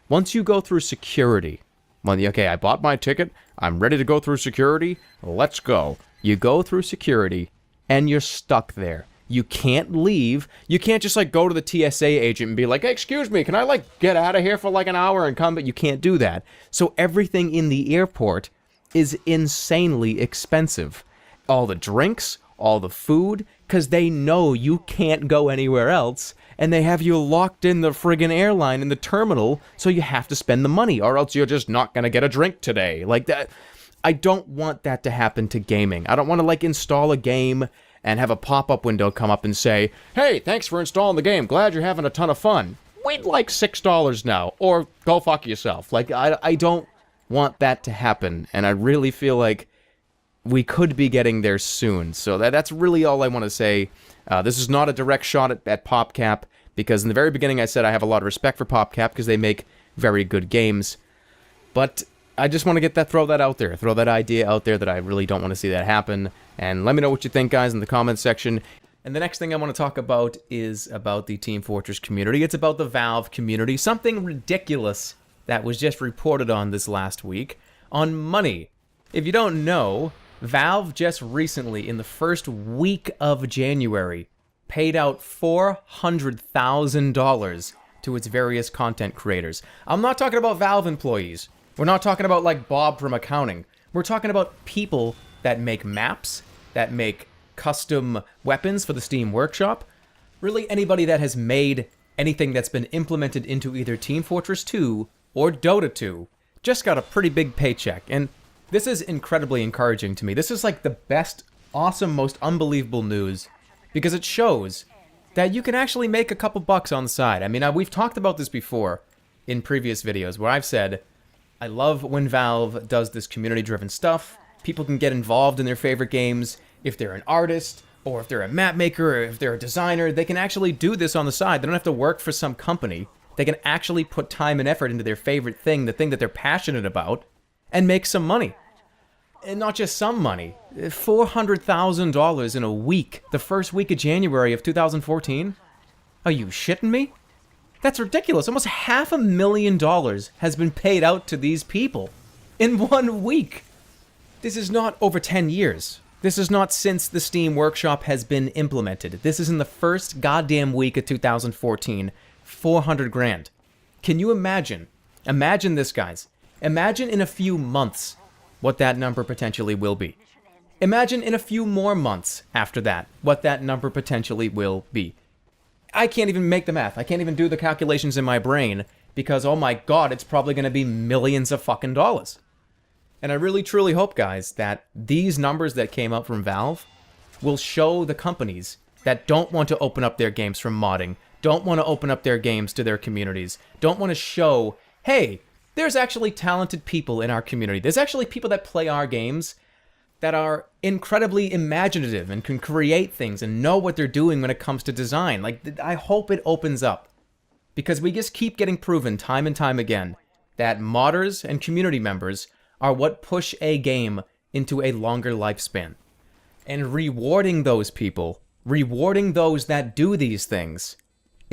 Once you go through security, okay, I bought my ticket, I'm ready to go through security, let's go. You go through security, and you're stuck there. You can't leave. You can't just, like, go to the TSA agent and be like, hey, excuse me, can I, like, get out of here for, like, an hour and come? But you can't do that. So everything in the airport is insanely expensive. All the drinks, all the food, because they know you can't go anywhere else, and they have you locked in the friggin' airline in the terminal, so you have to spend the money, or else you're just not gonna get a drink today. Like that. I don't want that to happen to gaming. I don't want to, like, install a game and have a pop-up window come up and say, hey, thanks for installing the game, glad you're having a ton of fun. We'd like $6 now, or go fuck yourself. Like, I don't want that to happen, and I really feel like we could be getting there soon. So that's really all I want to say. This is not a direct shot at PopCap, because in the very beginning I said I have a lot of respect for PopCap because they make very good games. But I just want to throw that out there, throw that idea out there that I really don't want to see that happen. And let me know what you think, guys, in the comments section. And the next thing I want to talk about is about the Team Fortress community. It's about the Valve community. Something ridiculous that was just reported on this last week on money. If you don't know, Valve just recently, in the first week of January, paid out $400,000 to its various content creators. I'm not talking about Valve employees. We're not talking about, like, Bob from accounting. We're talking about people that make maps, that make custom weapons for the Steam Workshop. Really anybody that has made anything that's been implemented into either Team Fortress 2 or Dota 2 just got a pretty big paycheck. And this is incredibly encouraging to me. This is, like, the best, awesome, most unbelievable news, because it shows that you can actually make a couple bucks on the side. I mean, we've talked about this before in previous videos where I've said, I love when Valve does this community-driven stuff. People can get involved in their favorite games. If they're an artist, or if they're a map maker, or if they're a designer, they can actually do this on the side. They don't have to work for some company. They can actually put time and effort into their favorite thing, the thing that they're passionate about, and make some money. And not just some money. $400,000 in a week, the first week of January of 2014? Are you shitting me? That's ridiculous. Almost $500,000 has been paid out to these people in 1 week. This is not over 10 years. This is not since the Steam Workshop has been implemented. This is in the first goddamn week of 2014. 400 grand. Can you imagine? Imagine this, guys. Imagine in a few months what that number potentially will be. Imagine in a few more months after that what that number potentially will be. I can't even make the math. I can't even do the calculations in my brain because, oh my god, it's probably going to be millions of fucking dollars. And I really truly hope, guys, that these numbers that came up from Valve will show the companies that don't want to open up their games from modding, don't want to open up their games to their communities, don't want to show, hey, there's actually talented people in our community. There's actually people that play our games that are incredibly imaginative and can create things and know what they're doing when it comes to design. Like, I hope it opens up. Because we just keep getting proven time and time again that modders and community members are what push a game into a longer lifespan. And rewarding those people, rewarding those that do these things,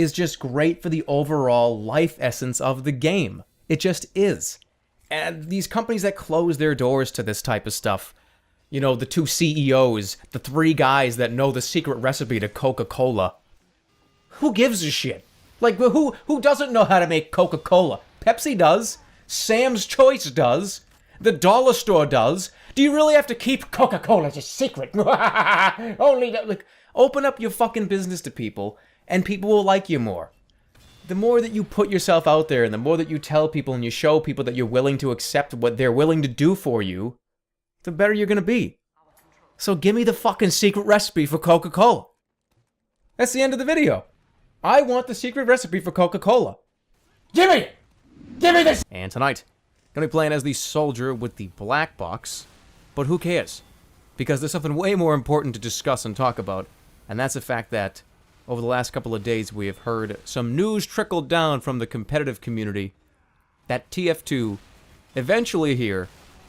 is just great for the overall life essence of the game. It just is. And these companies that close their doors to this type of stuff, you know, the 2 CEOs, the 3 guys that know the secret recipe to Coca-Cola, who gives a shit? Like, who doesn't know how to make Coca-Cola? Pepsi does. Sam's Choice does. The dollar store does. Do you really have to keep Coca-Cola as a secret? Only that, like, open up your fucking business to people, and people will like you more. The more that you put yourself out there, and the more that you tell people and you show people that you're willing to accept what they're willing to do for you, the better you're gonna be. So give me the fucking secret recipe for Coca-Cola. That's the end of the video. I want the secret recipe for Coca-Cola. Give me it! Give me this! And tonight, gonna be playing as the soldier with the black box, but who cares? Because there's something way more important to discuss and talk about, and that's the fact that over the last couple of days we have heard some news trickle down from the competitive community that TF2, eventually here,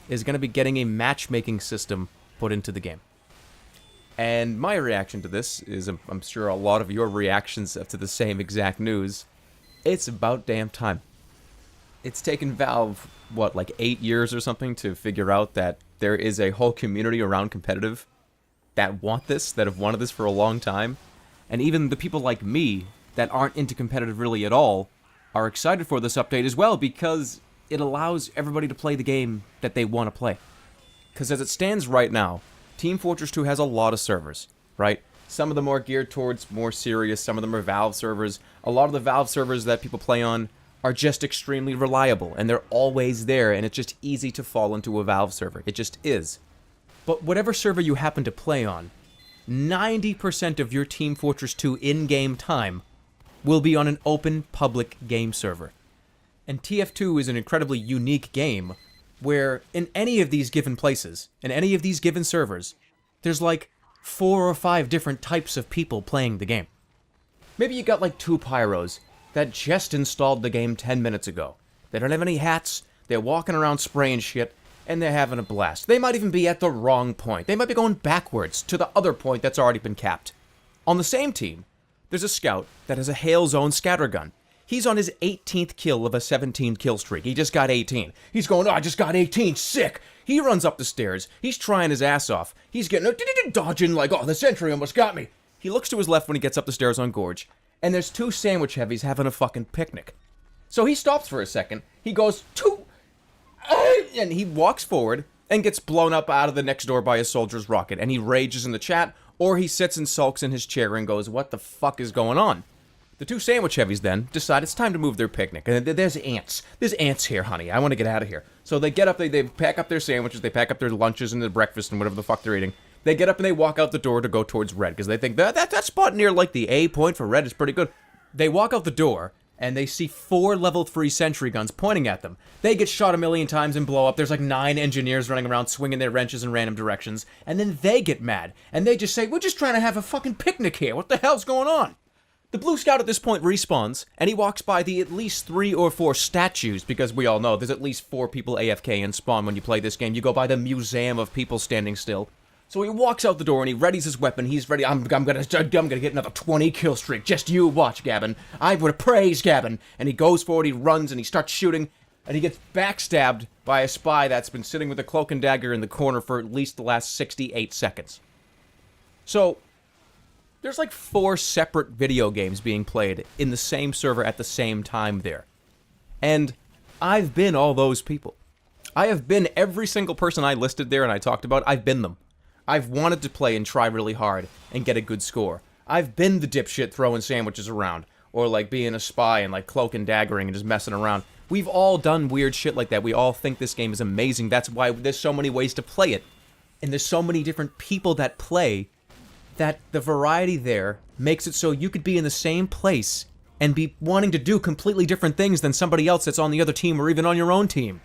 is going to be getting a matchmaking system put into the game. And my reaction to this is, I'm sure a lot of your reactions to the same exact news, it's about damn time. It's taken Valve, what, like 8 years or something to figure out that there is a whole community around competitive that want this, that have wanted this for a long time. And even the people like me that aren't into competitive really at all are excited for this update as well, because it allows everybody to play the game that they want to play. Because as it stands right now, Team Fortress 2 has a lot of servers, right? Some of them are geared towards more serious, some of them are Valve servers. A lot of the Valve servers that people play on are just extremely reliable, and they're always there, and it's just easy to fall into a Valve server. It just is. But whatever server you happen to play on, 90% of your Team Fortress 2 in-game time will be on an open public game server. And TF2 is an incredibly unique game where in any of these given places, in any of these given servers, there's like 4 or 5 different types of people playing the game. Maybe you got like 2 pyros that just installed the game 10 minutes ago. They don't have any hats, they're walking around spraying shit, and they're having a blast. They might even be at the wrong point. They might be going backwards to the other point that's already been capped. On the same team, there's a scout that has a Hail Zone scattergun. He's on his 18th kill of a 17 kill streak. He just got 18. He's going, oh, I just got 18, sick. He runs up the stairs. He's trying his ass off. He's getting, dodging like, oh, the sentry almost got me. He looks to his left when he gets up the stairs on Gorge, and there's 2 sandwich heavies having a fucking picnic. So he stops for a second. He goes, and he walks forward and gets blown up out of the next door by a soldier's rocket, and he rages in the chat, or he sits and sulks in his chair and goes, what the fuck is going on? The 2 sandwich heavies then decide it's time to move their picnic. And there's ants. There's ants here, honey. I want to get out of here. So they get up, they pack up their sandwiches, they pack up their lunches and their breakfast and whatever the fuck they're eating. They get up and they walk out the door to go towards red, because they think that spot near like the A point for red is pretty good. They walk out the door, and they see 4 level 3 sentry guns pointing at them. They get shot a million times and blow up. There's like 9 engineers running around swinging their wrenches in random directions. And then they get mad, and they just say, we're just trying to have a fucking picnic here. What the hell's going on? The Blue Scout at this point respawns, and he walks by the at least 3 or 4 statues, because we all know there's at least 4 people AFK in spawn when you play this game. You go by the museum of people standing still. So he walks out the door and he readies his weapon. He's ready. I'm gonna get another 20 kill streak. Just you watch, Gavin. I would praise Gavin. And he goes forward, he runs, and he starts shooting, and he gets backstabbed by a spy that's been sitting with a cloak and dagger in the corner for at least the last 68 seconds. So there's like 4 separate video games being played in the same server at the same time there. And I've been all those people. I have been every single person I listed there and I talked about, I've been them. I've wanted to play and try really hard and get a good score. I've been the dipshit throwing sandwiches around, or like being a spy and like cloak and daggering and just messing around. We've all done weird shit like that. We all think this game is amazing. That's why there's so many ways to play it. And there's so many different people that play, that the variety there makes it so you could be in the same place and be wanting to do completely different things than somebody else that's on the other team or even on your own team.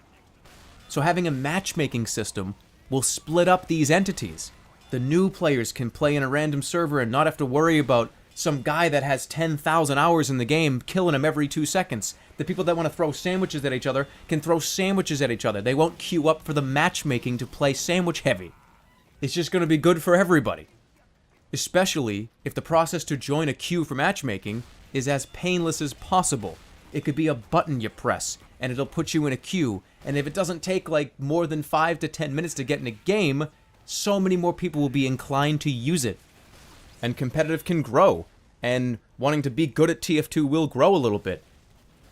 So having a matchmaking system will split up these entities. The new players can play in a random server and not have to worry about some guy that has 10,000 hours in the game killing him every 2 seconds. The people that want to throw sandwiches at each other can throw sandwiches at each other. They won't queue up for the matchmaking to play sandwich heavy. It's just going to be good for everybody. Especially if the process to join a queue for matchmaking is as painless as possible. It could be a button you press, and it'll put you in a queue, and if it doesn't take like more than 5 to 10 minutes to get in a game, so many more people will be inclined to use it. And competitive can grow, and wanting to be good at TF2 will grow a little bit.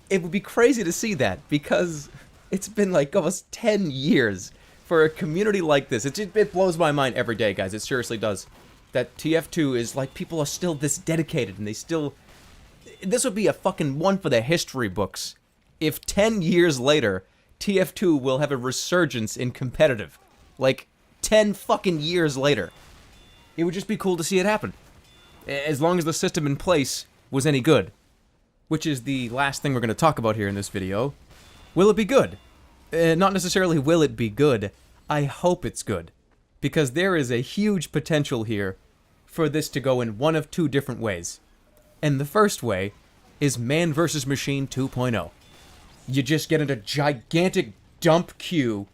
It would be crazy to see that, because it's been like almost 10 years for a community like this. It blows my mind every day, guys. It seriously does. That TF2 is like, people are still this dedicated, and they still... This would be a fucking one for the history books. If 10 years later, TF2 will have a resurgence in competitive. Like, 10 fucking years later. It would just be cool to see it happen. As long as the system in place was any good. Which is the last thing we're going to talk about here in this video. Will it be good? Not necessarily will it be good. I hope it's good. Because there is a huge potential here for this to go in one of two different ways. And the first way is Man vs. Machine 2.0. You just get into gigantic dump queue,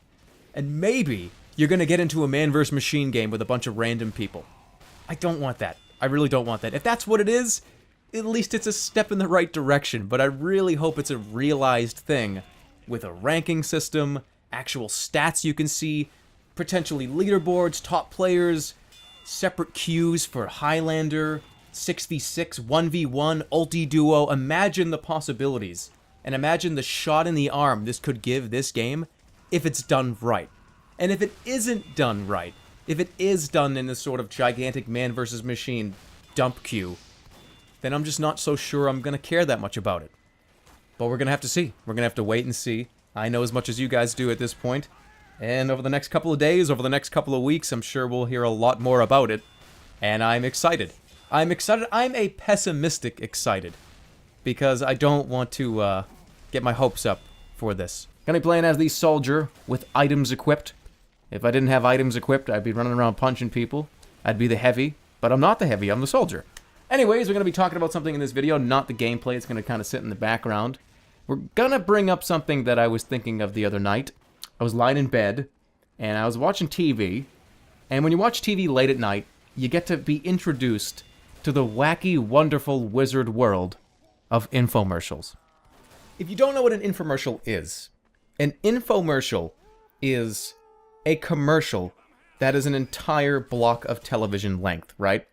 and maybe you're going to get into a Man vs. Machine game with a bunch of random people. I don't want that. I really don't want that. If that's what it is, at least it's a step in the right direction, but I really hope it's a realized thing with a ranking system, actual stats you can see, potentially leaderboards, top players, separate queues for Highlander, 6v6, 1v1, ulti-duo. Imagine the possibilities, and imagine the shot in the arm this could give this game if it's done right. And if it isn't done right, if it is done in this sort of gigantic Man vs. Machine dump queue, then I'm just not so sure I'm going to care that much about it. But we're going to have to see. We're going to have to wait and see. I know as much as you guys do at this point. And over the next couple of days, over the next couple of weeks, I'm sure we'll hear a lot more about it. And I'm excited. I'm excited. I'm a pessimistic excited. Because I don't want to get my hopes up for this. Gonna be playing as the soldier with items equipped. If I didn't have items equipped, I'd be running around punching people. I'd be the heavy. But I'm not the heavy, I'm the soldier. Anyways, we're going to be talking about something in this video, not the gameplay. It's going to kind of sit in the background. We're going to bring up something that I was thinking of the other night. I was lying in bed, and I was watching TV. And when you watch TV late at night, you get to be introduced to the wacky, wonderful wizard world of infomercials. If you don't know what an infomercial is a commercial that is an entire block of television length, right?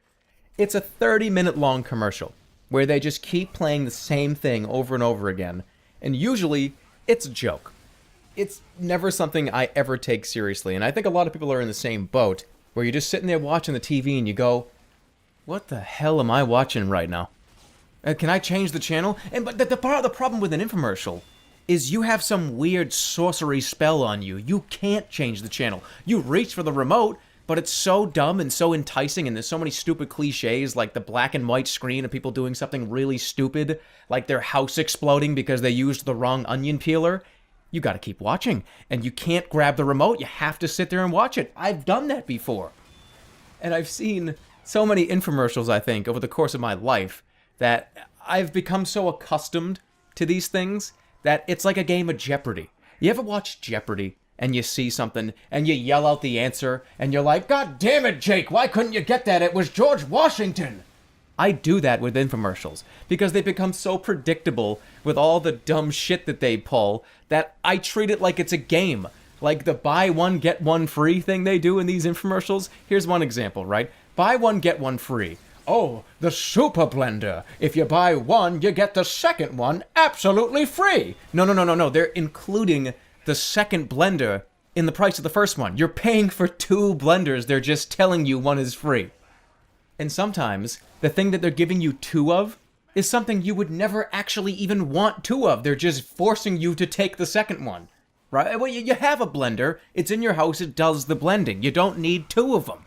It's a 30-minute long commercial where they just keep playing the same thing over and over again, and usually it's a joke. It's never something I ever take seriously, and I think a lot of people are in the same boat, where you're just sitting there watching the TV and you go, what the hell am I watching right now? Can I change the channel? But the part of the problem with an infomercial is you have some weird sorcery spell on you. You can't change the channel. You reach for the remote, but it's so dumb and so enticing, and there's so many stupid cliches, like the black and white screen of people doing something really stupid, like their house exploding because they used the wrong onion peeler. You gotta keep watching, and you can't grab the remote. You have to sit there and watch it. I've done that before. And I've seen so many infomercials, I think, over the course of my life, that I've become so accustomed to these things that it's like a game of Jeopardy. You ever watch Jeopardy? And you see something, and you yell out the answer, and you're like, God damn it, Jake, why couldn't you get that? It was George Washington. I do that with infomercials, because they become so predictable with all the dumb shit that they pull, that I treat it like it's a game. Like the buy one, get one free thing they do in these infomercials. Here's one example, right? Buy one, get one free. Oh, the super blender. If you buy one, you get the second one absolutely free. No. They're including the second blender in the price of the first one. You're paying for two blenders. They're just telling you one is free. And sometimes the thing that they're giving you two of is something you would never actually even want two of. They're just forcing you to take the second one. Right? Well, you have a blender. It's in your house. It does the blending. You don't need two of them.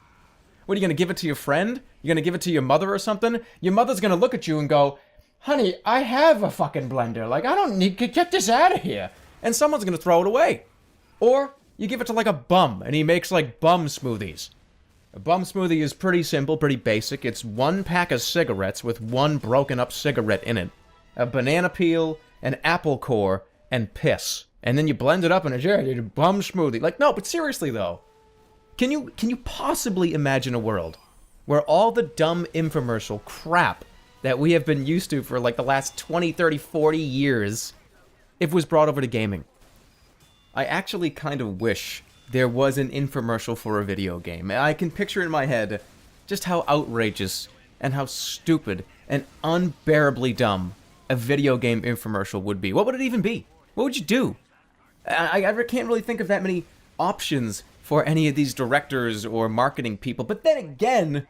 What, are you going to give it to your friend? You're going to give it to your mother or something? Your mother's going to look at you and go, honey, I have a fucking blender. Like, I don't need to get this out of here. And someone's going to throw it away. Or you give it to like a bum, and he makes like bum smoothies. A bum smoothie is pretty simple, pretty basic. It's one pack of cigarettes with one broken up cigarette in it, a banana peel, an apple core, and piss. And then you blend it up in a jar, you do bum smoothie. Like, no, but seriously though, can you possibly imagine a world where all the dumb infomercial crap that we have been used to for like the last 20, 30, 40 years, if it was brought over to gaming. I actually kind of wish there was an infomercial for a video game. I can picture in my head just how outrageous and how stupid and unbearably dumb a video game infomercial would be. What would it even be? What would you do? I can't really think of that many options for any of these directors or marketing people. But then again,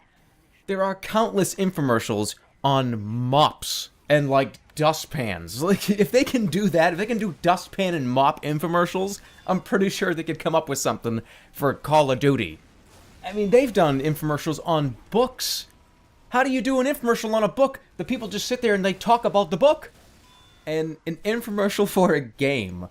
there are countless infomercials on mops and, like, dustpans. Like, if they can do that, if they can do dustpan and mop infomercials, I'm pretty sure they could come up with something for Call of Duty. I mean, they've done infomercials on books. How do you do an infomercial on a book? The people just sit there and they talk about the book. And an infomercial for a game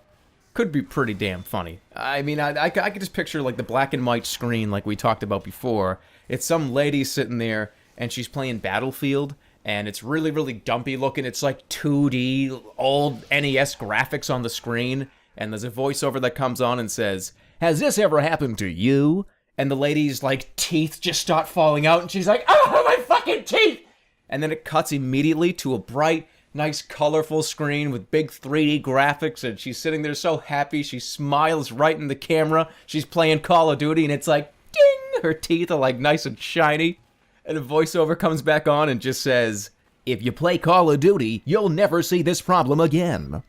could be pretty damn funny. I mean, I could just picture, like, the black and white screen like we talked about before. It's some lady sitting there, and she's playing Battlefield, and it's really, really dumpy looking. It's like 2D, old NES graphics on the screen, and there's a voiceover that comes on and says, "Has this ever happened to you?" And the lady's, like, teeth just start falling out, and she's like, "Oh, my fucking teeth!" And then it cuts immediately to a bright, nice, colorful screen with big 3D graphics, and she's sitting there so happy. She smiles right in the camera. She's playing Call of Duty, and it's like, ding! Her teeth are, like, nice and shiny. And a voiceover comes back on and just says, "If you play Call of Duty, you'll never see this problem again."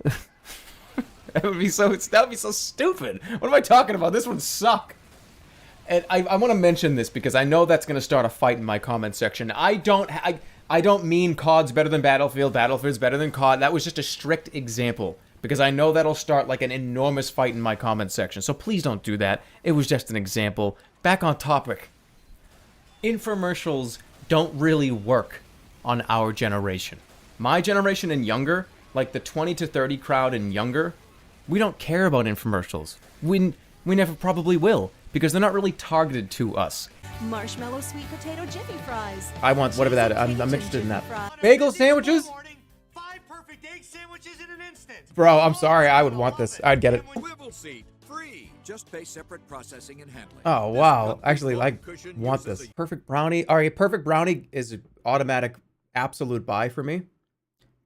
That would be so stupid. What am I talking about? This would suck. And I want to mention this because I know that's going to start a fight in my comment section. I don't mean COD's better than Battlefield, Battlefield's better than COD. That was just a strict example, because I know that'll start like an enormous fight in my comment section. So please don't do that. It was just an example. Back on topic. Infomercials don't really work on our generation. My generation and younger, like the 20 to 30 crowd and younger, we don't care about infomercials. We never probably will, because they're not really targeted to us. Marshmallow sweet potato jiffy fries. I want whatever that. I'm interested in that. Bagel sandwiches? 5 perfect egg sandwiches in an instant. Bro, I'm sorry. I would want this. I'd get it. Swivel seat, free. Just pay separate processing and handling. Oh, wow. Actually, I want this. Perfect brownie. All right, perfect brownie is an automatic absolute buy for me,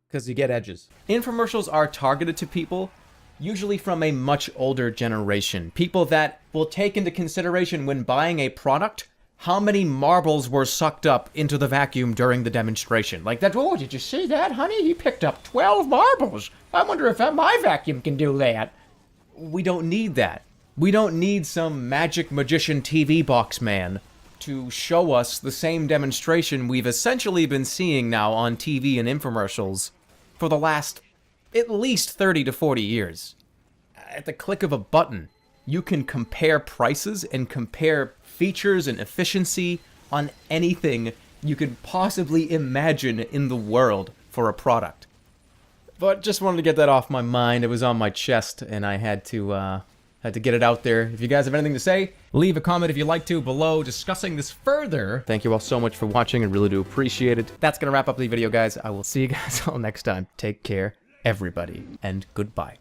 because you get edges. Infomercials are targeted to people usually from a much older generation. People that will take into consideration when buying a product how many marbles were sucked up into the vacuum during the demonstration. Like that, "Oh, did you see that, honey? He picked up 12 marbles. I wonder if my vacuum can do that." We don't need that. We don't need some magic magician TV box man to show us the same demonstration we've essentially been seeing now on TV and infomercials for the last at least 30 to 40 years. At the click of a button, you can compare prices and compare features and efficiency on anything you could possibly imagine in the world for a product. But just wanted to get that off my mind. It was on my chest, and I had to get it out there. If you guys have anything to say, leave a comment if you'd like to below discussing this further. Thank you all so much for watching. I really do appreciate it. That's going to wrap up the video, guys. I will see you guys all next time. Take care, everybody, and goodbye.